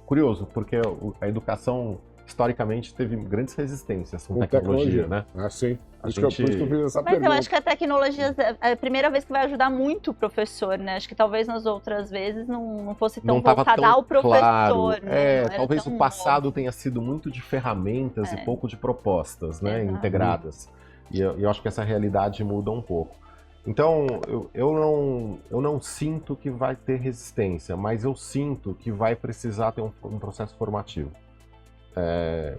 Curioso, porque a educação historicamente teve grandes resistências com tecnologia, né? Sim. Por isso que eu fiz essa pergunta. Eu acho que a tecnologia é a primeira vez que vai ajudar muito o professor, né? Acho que talvez nas outras vezes não fosse tão voltada ao professor, claro, né? Talvez o passado tenha sido muito de ferramentas e pouco de propostas, né? Integradas. E eu acho que essa realidade muda um pouco. Então, eu não sinto que vai ter resistência, mas eu sinto que vai precisar ter um processo formativo.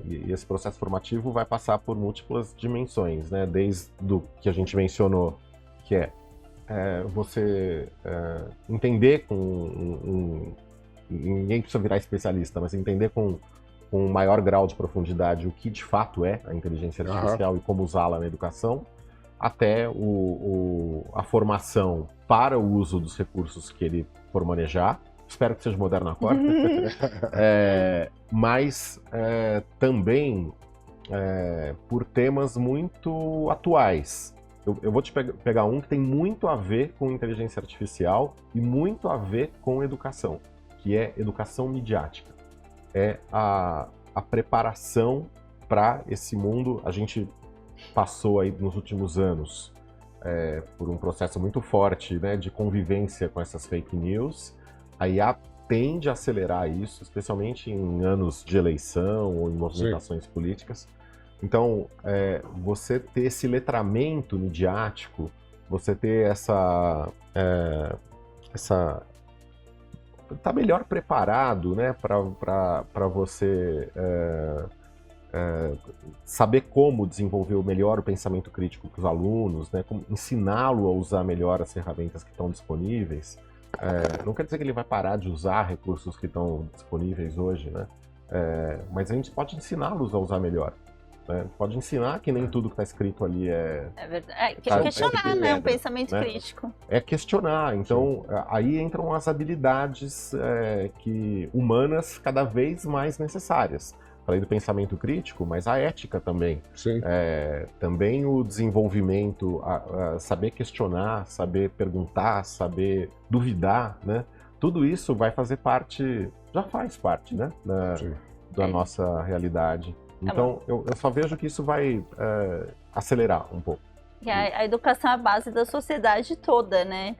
E esse processo formativo vai passar por múltiplas dimensões, né? Desde o que a gente mencionou, que é você entender ninguém precisa virar especialista, mas entender com um maior grau de profundidade o que de fato é a inteligência artificial e como usá-la na educação, até a formação para o uso dos recursos que ele for manejar. Espero que seja moderno agora. Mas também por temas muito atuais. Eu vou te pegar um que tem muito a ver com inteligência artificial e muito a ver com educação, que é educação midiática. É a preparação para esse mundo. A gente passou aí nos últimos anos por um processo muito forte, né, de convivência com essas fake news. A IA tende a acelerar isso, especialmente em anos de eleição ou em movimentações políticas. Então, você ter esse letramento midiático, você ter tá melhor preparado, né, para você saber como desenvolver melhor o pensamento crítico para os alunos, né, como ensiná-lo a usar melhor as ferramentas que estão disponíveis. Não quer dizer que ele vai parar de usar recursos que estão disponíveis hoje, né? Mas a gente pode ensiná-los a usar melhor. Né? Pode ensinar que nem tudo que está escrito ali é verdade. Questionar, né? Um pensamento crítico. É questionar. Então, aí entram as habilidades humanas cada vez mais necessárias. Além do pensamento crítico, mas a ética também. Sim. Também o desenvolvimento, saber questionar, saber perguntar, saber duvidar, né? Tudo isso vai fazer parte, já faz parte, né? Da nossa realidade. Então, eu só vejo que isso vai acelerar um pouco. A educação é a base da sociedade toda, né?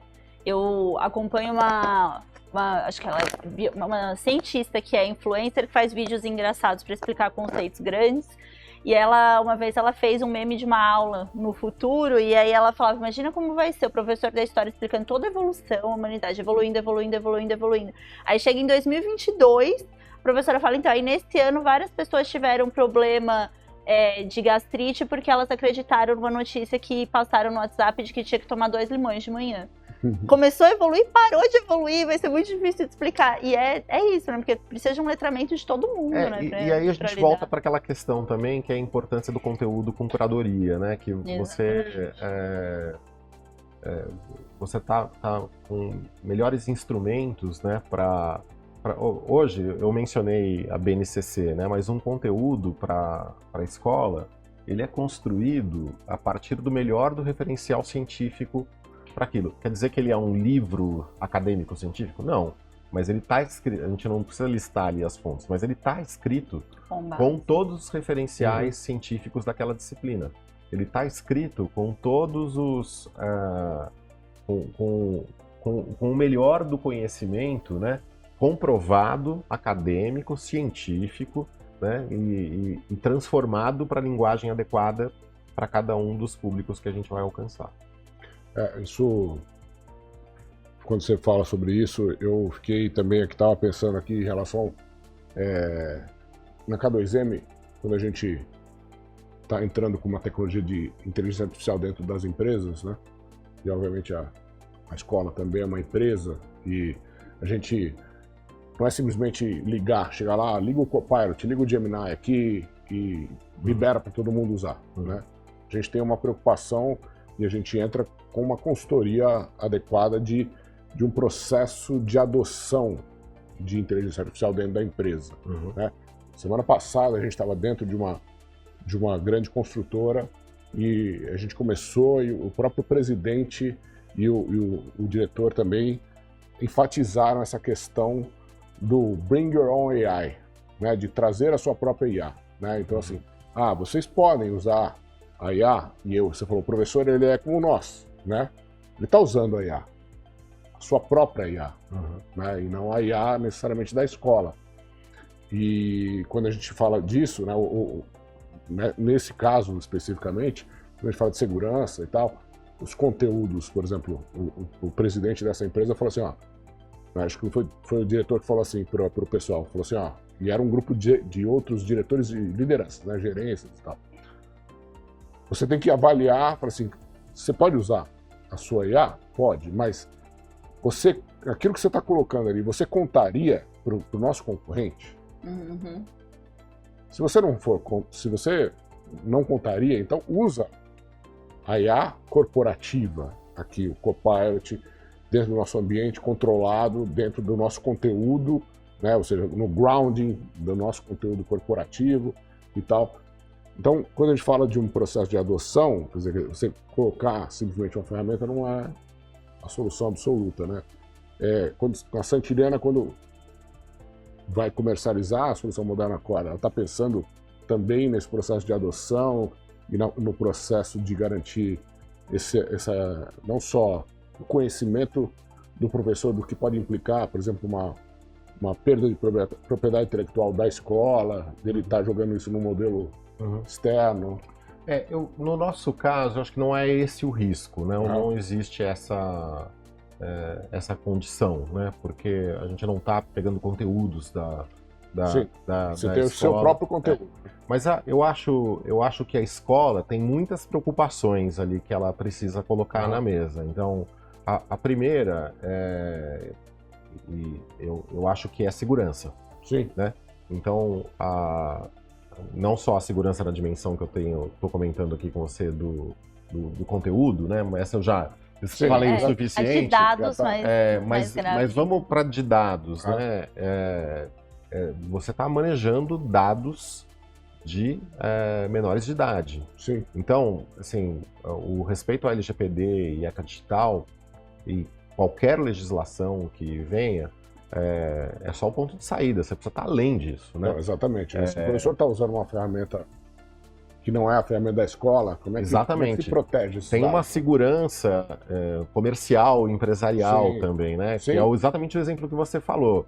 Eu acompanho uma acho que ela é uma cientista que é influencer, que faz vídeos engraçados para explicar conceitos grandes. E uma vez ela fez um meme de uma aula no futuro, e aí ela falava, imagina como vai ser o professor da história explicando toda a evolução, a humanidade evoluindo. Aí chega em 2022, a professora fala, então, aí nesse ano várias pessoas tiveram problema de gastrite porque elas acreditaram numa notícia que passaram no WhatsApp de que tinha que tomar 2 limões de manhã. Começou a evoluir, parou de evoluir, vai ser muito difícil de explicar. E é isso, né? Porque precisa de um letramento de todo mundo, né? E aí a gente volta para aquela questão também, que é a importância do conteúdo com curadoria, né? Que você tá com melhores instrumentos, né? Hoje eu mencionei a BNCC, né? Mas um conteúdo para a escola, ele é construído a partir do melhor do referencial científico para aquilo. Quer dizer que ele é um livro acadêmico científico? Não. Mas ele está escrito, a gente não precisa listar ali as fontes, mas ele está escrito com todos os referenciais científicos daquela disciplina. Ele está escrito com todos os... com o melhor do conhecimento, né? Comprovado, acadêmico, científico, né? E transformado para a linguagem adequada para cada um dos públicos que a gente vai alcançar. Isso, quando você fala sobre isso, eu fiquei também aqui, estava pensando aqui em relação na K2M, quando a gente está entrando com uma tecnologia de inteligência artificial dentro das empresas, né? E obviamente a escola também é uma empresa, e a gente não é simplesmente chegar lá, liga o Copilot, liga o Gemini aqui e libera para todo mundo usar, né? A gente tem uma preocupação e a gente entra com uma consultoria adequada de um processo de adoção de inteligência artificial dentro da empresa, né? Semana passada a gente estava dentro de uma grande construtora e a gente começou, e o próprio presidente e o diretor também enfatizaram essa questão do Bring Your Own AI, né? De trazer a sua própria IA, né? Então assim, vocês podem usar a IA, e você falou, o professor, ele é como nós, né? Ele está usando a IA, a sua própria IA, né? E não a IA necessariamente da escola. E quando a gente fala disso, né, nesse caso especificamente, quando a gente fala de segurança e tal, os conteúdos, por exemplo, o presidente dessa empresa falou assim, acho que foi o diretor que falou assim para o pessoal, falou assim, e era um grupo de outros diretores de liderança, né, gerências e tal. Você tem que avaliar, falar assim, você pode usar a sua IA? Pode, mas aquilo que você está colocando ali, você contaria para o nosso concorrente? Se você não contaria, então usa a IA corporativa, aqui o Copilot, dentro do nosso ambiente controlado, dentro do nosso conteúdo, né? Ou seja, no grounding do nosso conteúdo corporativo e tal. Então, quando a gente fala de um processo de adoção, quer dizer, você colocar simplesmente uma ferramenta não é a solução absoluta, né? A Santillana, quando vai comercializar a solução Moderna Core, ela está pensando também nesse processo de adoção e no processo de garantir não só o conhecimento do professor do que pode implicar, por exemplo, uma perda de propriedade intelectual da escola, dele estar jogando isso no modelo externo. No nosso caso, acho que não é esse o risco, né? Não existe essa condição, né? Porque a gente não está pegando conteúdos da Você tem escola. O seu próprio conteúdo. Mas eu acho que a escola tem muitas preocupações ali que ela precisa colocar na mesa. Então, a primeira, eu acho que é a segurança. Sim. Né? Então, não só a segurança na dimensão que eu estou comentando aqui com você do conteúdo, né? Mas essa eu já falei o suficiente. De dados, mas vamos para de dados, né? Você está manejando dados de menores de idade. Sim. Então, assim, o respeito ao LGPD e ECA digital e qualquer legislação que venha é só o ponto de saída. Você precisa estar além disso, né? Não, exatamente. Se o professor está usando uma ferramenta que não é a ferramenta da escola? Como é que, Exatamente. Como é que se protege esses Tem dados? uma segurança comercial, empresarial Sim. também, né? Sim. Que é exatamente o exemplo que você falou.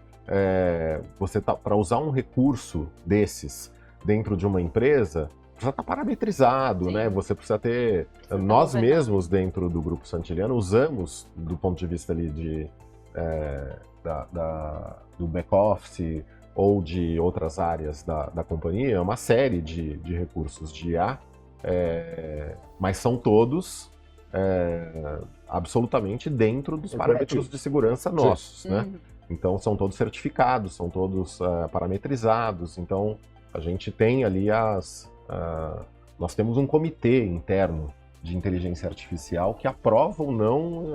Você para usar um recurso desses dentro de uma empresa, precisa estar parametrizado, Sim. né? Você precisa ter... Precisa Nós estar mesmos, dentro do Grupo Santiliano, usamos, do ponto de vista ali do back-office ou de outras áreas da companhia, uma série de recursos de IA, mas são todos absolutamente dentro dos parâmetros de segurança nossos, né? Então são todos certificados, são todos parametrizados, então a gente tem ali nós temos um comitê interno de inteligência artificial que aprova ou não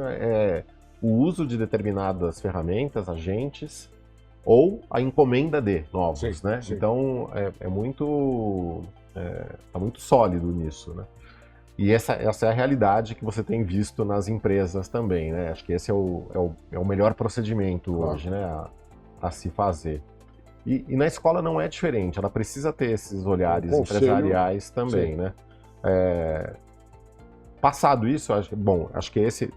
o uso de determinadas ferramentas, agentes, ou a encomenda de novos, Sim, né? sim. Então tá muito sólido nisso, né? E essa é a realidade que você tem visto nas empresas também, né? Acho que esse é o melhor procedimento hoje, né? A se fazer. E na escola não é diferente, ela precisa ter esses olhares empresariais também, sim. né? Passado isso, acho que esse,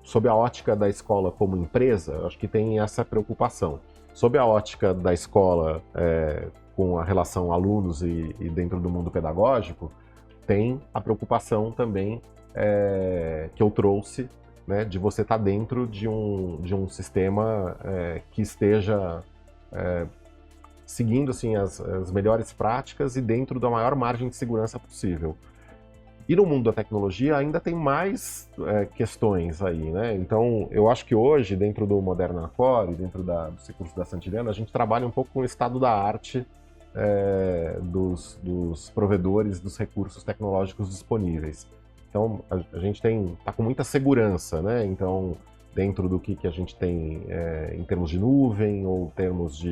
sob a ótica da escola como empresa, acho que tem essa preocupação. Sob a ótica da escola, com a relação alunos e dentro do mundo pedagógico, tem a preocupação também que eu trouxe, né, de você estar dentro de um sistema que esteja seguindo assim, as melhores práticas e dentro da maior margem de segurança possível. E no mundo da tecnologia ainda tem mais questões aí, né? Então, eu acho que hoje, dentro do Moderna Core, dentro dos recursos da Santiliana, a gente trabalha um pouco com o estado da arte dos provedores dos recursos tecnológicos disponíveis. Então, a gente está com muita segurança, né? Então, dentro do que a gente tem em termos de nuvem ou termos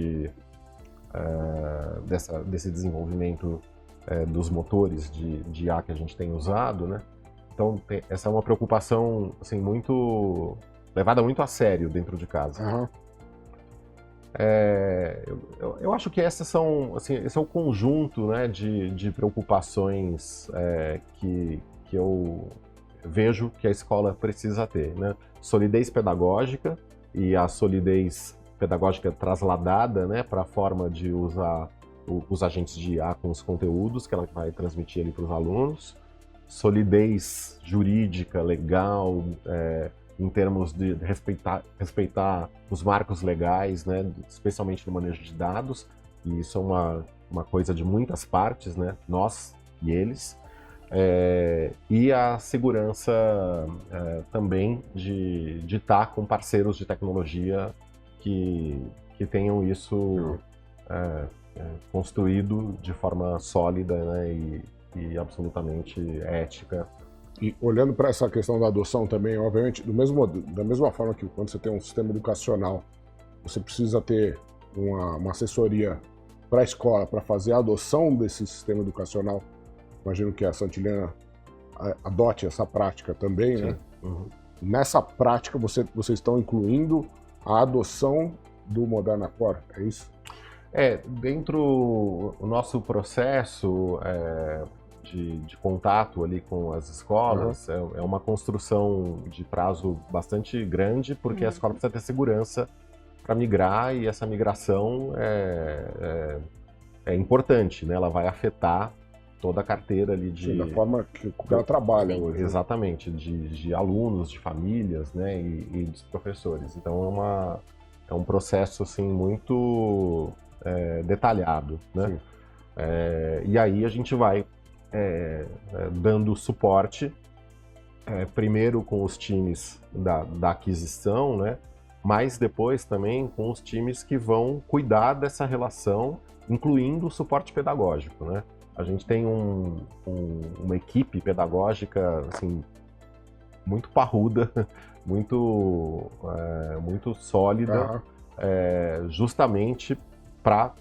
desse desenvolvimento dos motores de IA que a gente tem usado, né? Então, essa é uma preocupação assim, levada muito a sério dentro de casa. Uhum. Eu acho que esse é o conjunto, né, de preocupações que eu vejo que a escola precisa ter, né? Solidez pedagógica e a solidez pedagógica trasladada, né, para a forma de usar os agentes de IA com os conteúdos que ela vai transmitir ali para os alunos, solidez jurídica, legal, em termos de respeitar os marcos legais, né, especialmente no manejo de dados, e isso é uma coisa de muitas partes, né, nós e eles, e a segurança também de estar com parceiros de tecnologia que tenham isso construído de forma sólida, né, e absolutamente ética. E olhando para essa questão da adoção também, obviamente, da mesma forma que quando você tem um sistema educacional, você precisa ter uma assessoria para a escola para fazer a adoção desse sistema educacional. Imagino que a Santiliana adote essa prática também, né? Uhum. Nessa prática, vocês estão incluindo a adoção do Moderna Core, é isso? Dentro do nosso processo de contato ali com as escolas, é uma construção de prazo bastante grande, porque a escola precisa ter segurança para migrar, e essa migração é importante, né? Ela vai afetar toda a carteira ali Da forma que ela trabalha hoje. Exatamente, de alunos, de famílias, né, e dos professores. Então é um processo assim, muito detalhado, né? E aí a gente vai dando suporte, primeiro com os times da aquisição, né? Mas depois também com os times que vão cuidar dessa relação, incluindo o suporte pedagógico, né? A gente tem uma equipe pedagógica assim, muito parruda, muito sólida, justamente para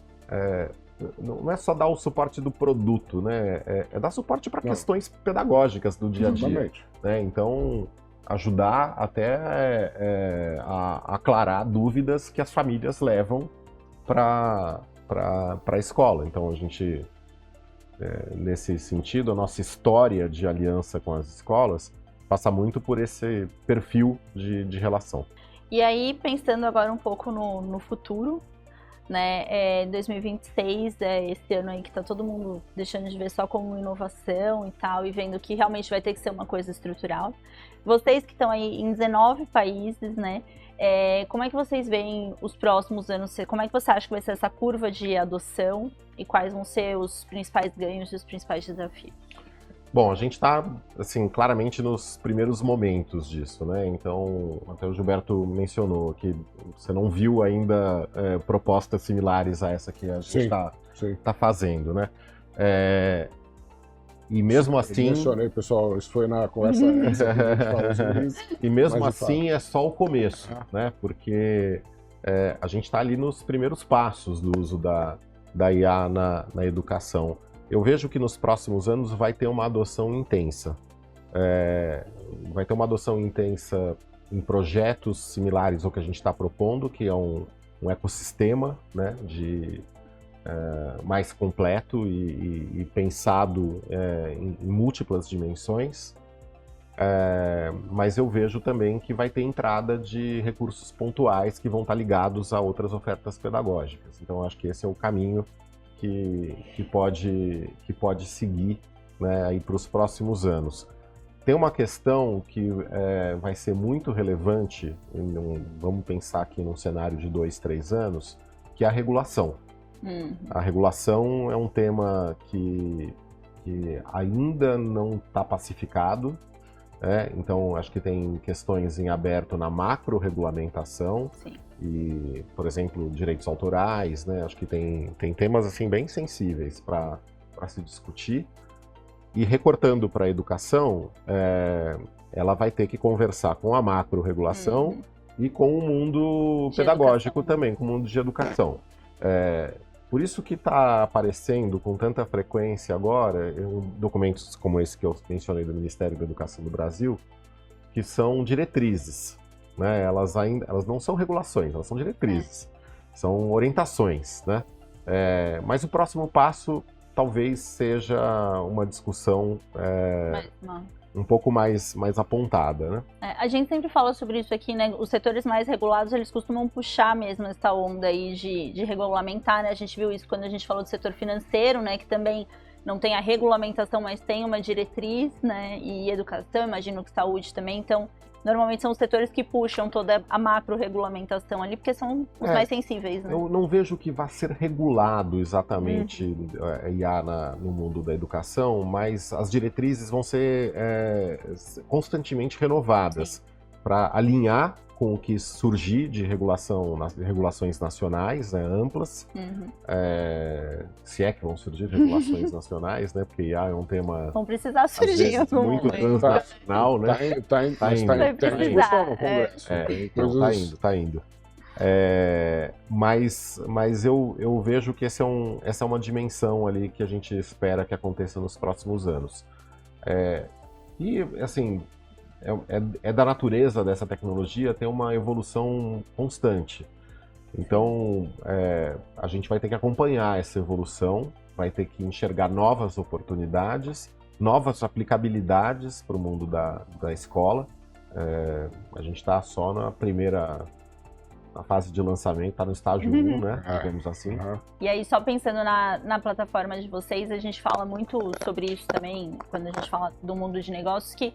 não é só dar o suporte do produto, né? É dar suporte para questões pedagógicas do dia a dia. Exatamente. Né? Então, ajudar até a aclarar dúvidas que as famílias levam para a escola. Então, a gente nesse sentido, a nossa história de aliança com as escolas passa muito por esse perfil de relação. E aí, pensando agora um pouco no futuro, né, 2026 é esse ano aí que tá todo mundo deixando de ver só como inovação e tal, e vendo que realmente vai ter que ser uma coisa estrutural. Vocês que estão aí em 19 países, né, como é que vocês veem os próximos anos? Como é que você acha que vai ser essa curva de adoção e quais vão ser os principais ganhos e os principais desafios? Bom, a gente está, assim, claramente nos primeiros momentos disso, né? Então, até o Gilberto mencionou que você não viu ainda propostas similares a essa que a gente está fazendo, né? E mesmo assim... Eu mencionei, pessoal, isso foi na conversa antes, que a gente falou sobre isso. E mesmo assim é só o começo, né? Porque a gente está ali nos primeiros passos do uso da IA na educação. Eu vejo que nos próximos anos vai ter uma adoção intensa. Vai ter uma adoção intensa em projetos similares ao que a gente está propondo, que é um ecossistema, né, mais completo e pensado em múltiplas dimensões. Mas eu vejo também que vai ter entrada de recursos pontuais que vão estar ligados a outras ofertas pedagógicas. Então, eu acho que esse é o caminho que pode seguir, né, aí para os próximos anos. Tem uma questão que vai ser muito relevante, vamos pensar aqui num cenário de 2, 3 anos, que é a regulação. A regulação é um tema que ainda não está pacificado, então acho que tem questões em aberto na macro-regulamentação. Sim. E, por exemplo, direitos autorais, né? Acho que tem temas assim bem sensíveis para se discutir. E recortando para a educação, ela vai ter que conversar com a macro-regulação e com o mundo pedagógico também, com o mundo de educação. Por isso que está aparecendo com tanta frequência agora documentos como esse que eu mencionei do Ministério da Educação do Brasil, que são diretrizes. Né? Elas não são regulações, elas são diretrizes, são orientações, né? Mas o próximo passo talvez seja uma discussão um pouco mais apontada, né? A gente sempre fala sobre isso aqui, né? Os setores mais regulados, eles costumam puxar mesmo essa onda aí de regulamentar, né? A gente viu isso quando a gente falou do setor financeiro, né? Que também não tem a regulamentação, mas tem uma diretriz, né? E educação, imagino que saúde também, então... Normalmente são os setores que puxam toda a macro-regulamentação ali, porque são os mais sensíveis, né? Eu não vejo que vá ser regulado exatamente IA no mundo da educação, mas as diretrizes vão ser constantemente renovadas para alinhar com o que surgir de regulações nacionais, né, amplas, se é que vão surgir regulações nacionais, né, porque IA é um tema vão precisar surgir em algum muito momento. transnacional, né? Tá indo. Tá indo. Mas eu vejo que essa é uma dimensão ali que a gente espera que aconteça nos próximos anos. E, assim, é da natureza dessa tecnologia ter uma evolução constante. Então, a gente vai ter que acompanhar essa evolução, vai ter que enxergar novas oportunidades, novas aplicabilidades para o mundo da escola. A gente está só na fase de lançamento, está no estágio 1, né, digamos assim. E aí, só pensando na plataforma de vocês, a gente fala muito sobre isso também, quando a gente fala do mundo de negócios, que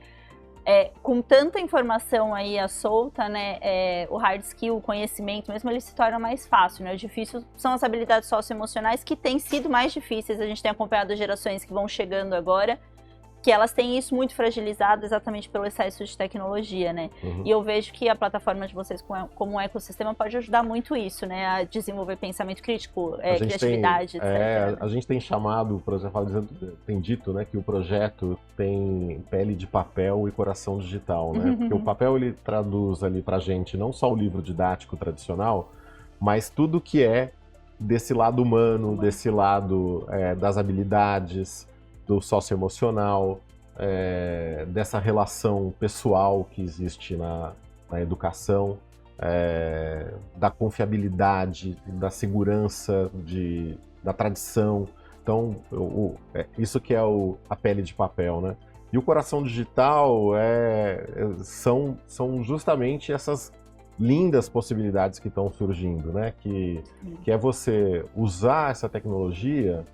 com tanta informação aí à solta, né, o hard skill, o conhecimento mesmo, ele se torna mais fácil, né? O difícil são as habilidades socioemocionais que têm sido mais difíceis. A gente tem acompanhado gerações que vão chegando agora, que elas têm isso muito fragilizado exatamente pelo excesso de tecnologia, né? E eu vejo que a plataforma de vocês como um ecossistema pode ajudar muito isso, né? A desenvolver pensamento crítico, criatividade, etc. A gente tem chamado, por exemplo, tem dito, né, que o projeto tem pele de papel e coração digital, né? Porque o papel, ele traduz ali pra gente não só o livro didático tradicional, mas tudo que é desse lado humano, desse lado das habilidades, do socioemocional, dessa relação pessoal que existe na educação, da confiabilidade, da segurança, da tradição. Então, isso que é a pele de papel, né? E o coração digital são justamente essas lindas possibilidades que estão surgindo, né? Que é você usar essa tecnologia,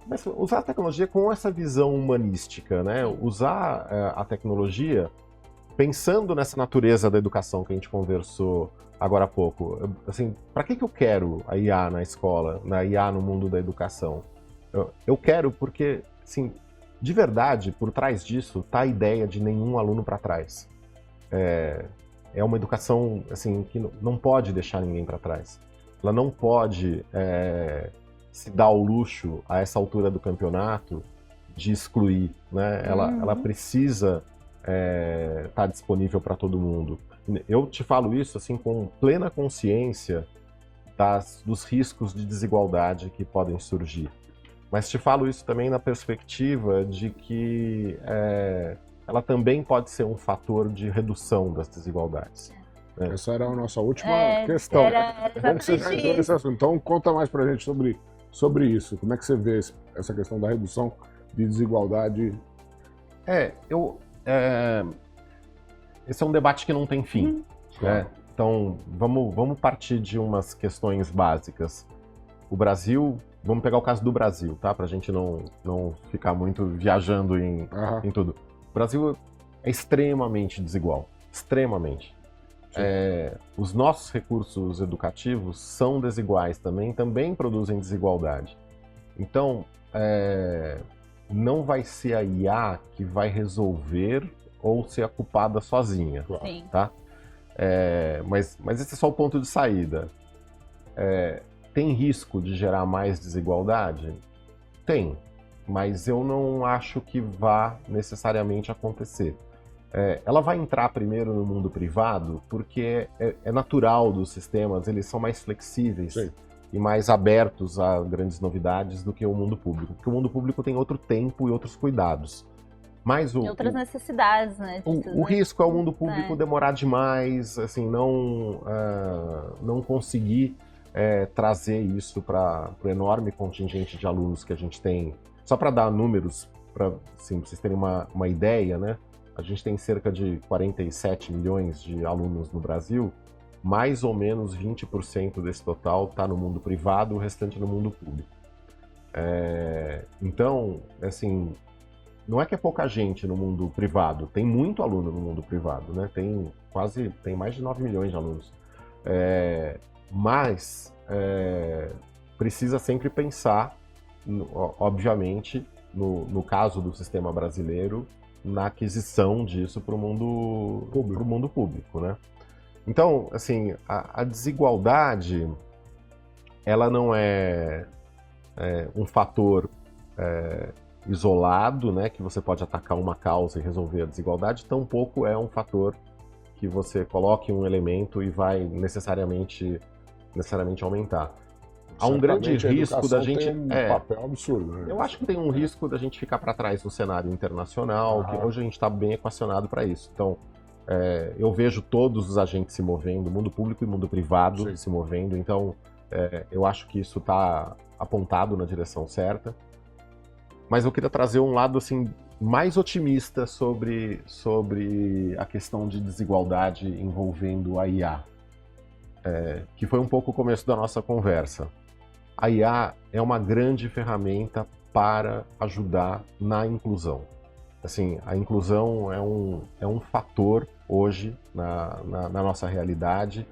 mas usar a tecnologia com essa visão humanística, né? Usar a tecnologia pensando nessa natureza da educação que a gente conversou agora há pouco. Assim, para que eu quero a IA na escola, na IA no mundo da educação? Eu quero porque, assim, de verdade, por trás disso está a ideia de nenhum aluno para trás. É uma educação assim, que não pode deixar ninguém para trás. Ela não pode se dar ao luxo, a essa altura do campeonato, de excluir, né? Ela precisa estar disponível para todo mundo. Eu te falo isso assim com plena consciência dos riscos de desigualdade que podem surgir. Mas te falo isso também na perspectiva de que ela também pode ser um fator de redução das desigualdades. Essa era a nossa última questão. Era Você já entrou nesse assunto. Então conta mais pra gente sobre isso. Como é que você vê essa questão da redução de desigualdade? Esse é um debate que não tem fim. Né? Então, vamos partir de umas questões básicas. O Brasil, vamos pegar o caso do Brasil, tá? Pra gente não ficar muito viajando em tudo. O Brasil é extremamente desigual. Extremamente. Os nossos recursos educativos são desiguais também produzem desigualdade. Então, não vai ser a IA que vai resolver ou ser a culpada sozinha, Sim. tá? Mas esse é só o ponto de saída. Tem risco de gerar mais desigualdade? Tem, mas eu não acho que vá necessariamente acontecer. Ela vai entrar primeiro no mundo privado porque é natural dos sistemas, eles são mais flexíveis e mais abertos a grandes novidades do que o mundo público. Porque o mundo público tem outro tempo e outros cuidados. Mas E outras necessidades, né? O risco é o mundo público demorar demais, assim, não conseguir trazer isso para o enorme contingente de alunos que a gente tem. Só para dar números, para assim, vocês terem uma ideia, né? A gente tem cerca de 47 milhões de alunos no Brasil, mais ou menos 20% desse total está no mundo privado, o restante no mundo público. Então, assim, não é que é pouca gente no mundo privado, tem muito aluno no mundo privado, né? Tem mais de 9 milhões de alunos. Mas precisa sempre pensar, obviamente, no caso do sistema brasileiro, na aquisição disso para o mundo público, né? Então, assim, a desigualdade, ela não é um fator isolado, né, que você pode atacar uma causa e resolver a desigualdade, tampouco é um fator que você coloque um elemento e vai necessariamente aumentar. Há um grande risco da gente... Tem um papel absurdo, né? Eu acho que tem um risco da gente ficar para trás no cenário internacional, que hoje a gente está bem equacionado para isso. Então, eu vejo todos os agentes se movendo, mundo público e mundo privado se movendo, então eu acho que isso está apontado na direção certa. Mas eu queria trazer um lado assim, mais otimista sobre a questão de desigualdade envolvendo a IA, que foi um pouco o começo da nossa conversa. A IA é uma grande ferramenta para ajudar na inclusão. Assim, a inclusão é um fator hoje na nossa realidade.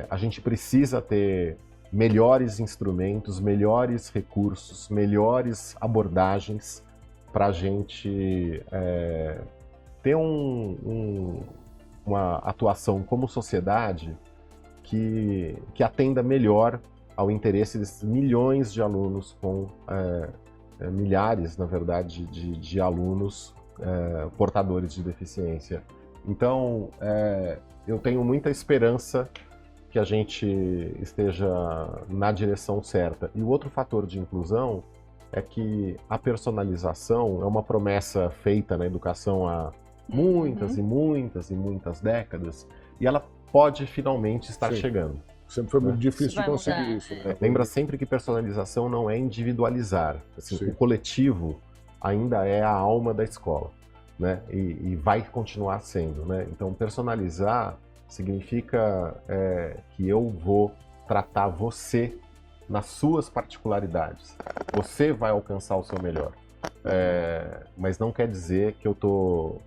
A gente precisa ter melhores instrumentos, melhores recursos, melhores abordagens para a gente ter uma atuação como sociedade que atenda melhor ao interesse desses milhões de alunos com milhares, na verdade, de alunos portadores de deficiência. Então, eu tenho muita esperança que a gente esteja na direção certa. E o outro fator de inclusão é que a personalização é uma promessa feita na educação há muitas e muitas e muitas décadas, e ela pode finalmente estar chegando. Sempre foi muito difícil vai de conseguir mudar. isso. Né? Lembra sempre que personalização não é individualizar. Assim, Sim. o coletivo ainda é a alma da escola, né? E vai continuar sendo, né? Então, personalizar significa que eu vou tratar você nas suas particularidades. Você vai alcançar o seu melhor. Mas não quer dizer que eu estou,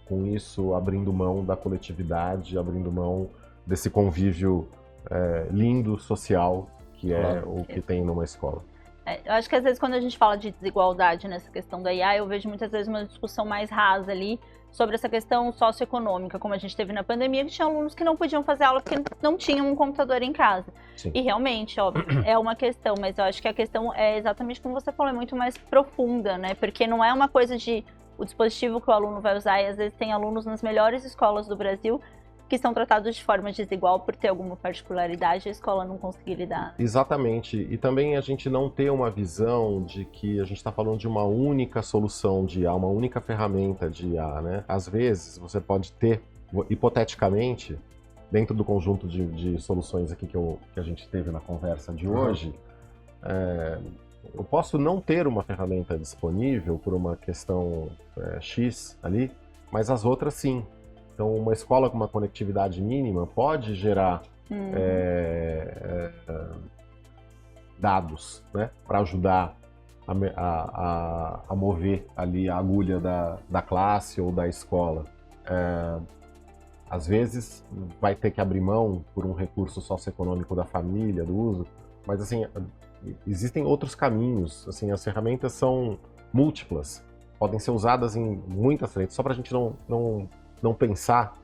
com isso, abrindo mão da coletividade, abrindo mão desse convívio lindo, social, que é o que tem numa escola. Eu acho que às vezes quando a gente fala de desigualdade nessa questão da IA, eu vejo muitas vezes uma discussão mais rasa ali sobre essa questão socioeconômica, como a gente teve na pandemia, que tinha alunos que não podiam fazer aula porque não tinham um computador em casa. Sim. E realmente, óbvio, é uma questão, mas eu acho que a questão é exatamente como você falou, é muito mais profunda, né? Porque não é uma coisa de o dispositivo que o aluno vai usar, e às vezes tem alunos nas melhores escolas do Brasil que são tratados de forma desigual por ter alguma particularidade e a escola não conseguir lidar. Exatamente. E também a gente não ter uma visão de que a gente está falando de uma única solução de IA, uma única ferramenta de IA, né? Às vezes você pode ter, hipoteticamente, dentro do conjunto de soluções aqui que a gente teve na conversa de hoje, eu posso não ter uma ferramenta disponível por uma questão X ali, mas as outras sim. Então, uma escola com uma conectividade mínima pode gerar dados, né, para ajudar a mover ali a agulha da classe ou da escola. Às vezes vai ter que abrir mão por um recurso socioeconômico da família, do uso, mas assim, existem outros caminhos. Assim, as ferramentas são múltiplas, podem ser usadas em muitas frentes, só para a gente não pensar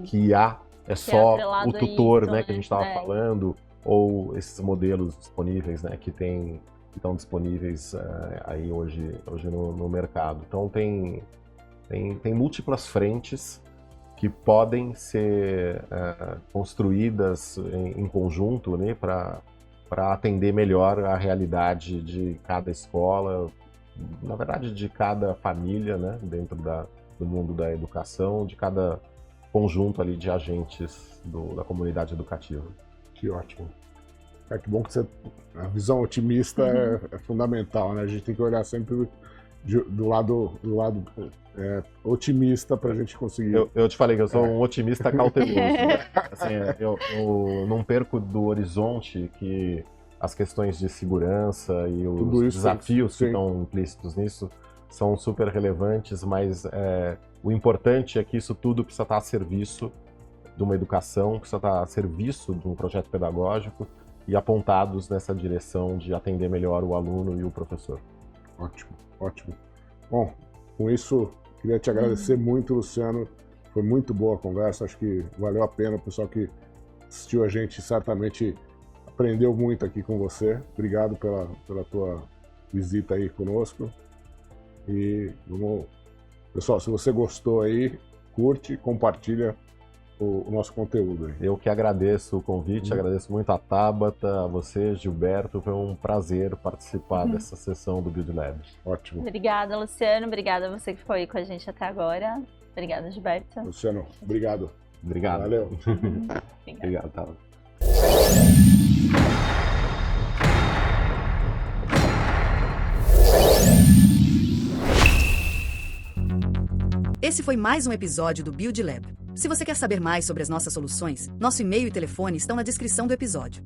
que IA é só o tutor, né, que a gente estava falando, ou esses modelos disponíveis, né, que estão disponíveis aí hoje no mercado. Então tem múltiplas frentes que podem ser construídas em conjunto, né, para atender melhor a realidade de cada escola, na verdade de cada família, né, dentro do mundo da educação, de cada conjunto ali de agentes da comunidade educativa. Que ótimo. Que bom que a visão otimista é fundamental, né? A gente tem que olhar sempre do lado otimista para a gente conseguir. Eu te falei que eu sou um otimista cauteloso. Né? Assim, eu não perco do horizonte que as questões de segurança e os desafios que estão implícitos nisso são super relevantes, mas o importante é que isso tudo precisa estar a serviço de uma educação, precisa estar a serviço de um projeto pedagógico e apontados nessa direção de atender melhor o aluno e o professor. Ótimo, ótimo. Bom, com isso, queria te agradecer muito, Luciano. Foi muito boa a conversa, acho que valeu a pena. O pessoal que assistiu a gente certamente aprendeu muito aqui com você. Obrigado pela tua visita aí conosco. E pessoal, se você gostou aí, curte, compartilha o nosso conteúdo aí. Eu que agradeço o convite, agradeço muito a Tabata, a você, Gilberto, foi um prazer participar dessa sessão do Build Lab. Ótimo. Obrigada, Luciano, obrigada a você que ficou aí com a gente até agora. Obrigada, Gilberto. Luciano, obrigado. Obrigado. Valeu. Obrigado, Tabata. Esse foi mais um episódio do Build Lab. Se você quer saber mais sobre as nossas soluções, nosso e-mail e telefone estão na descrição do episódio.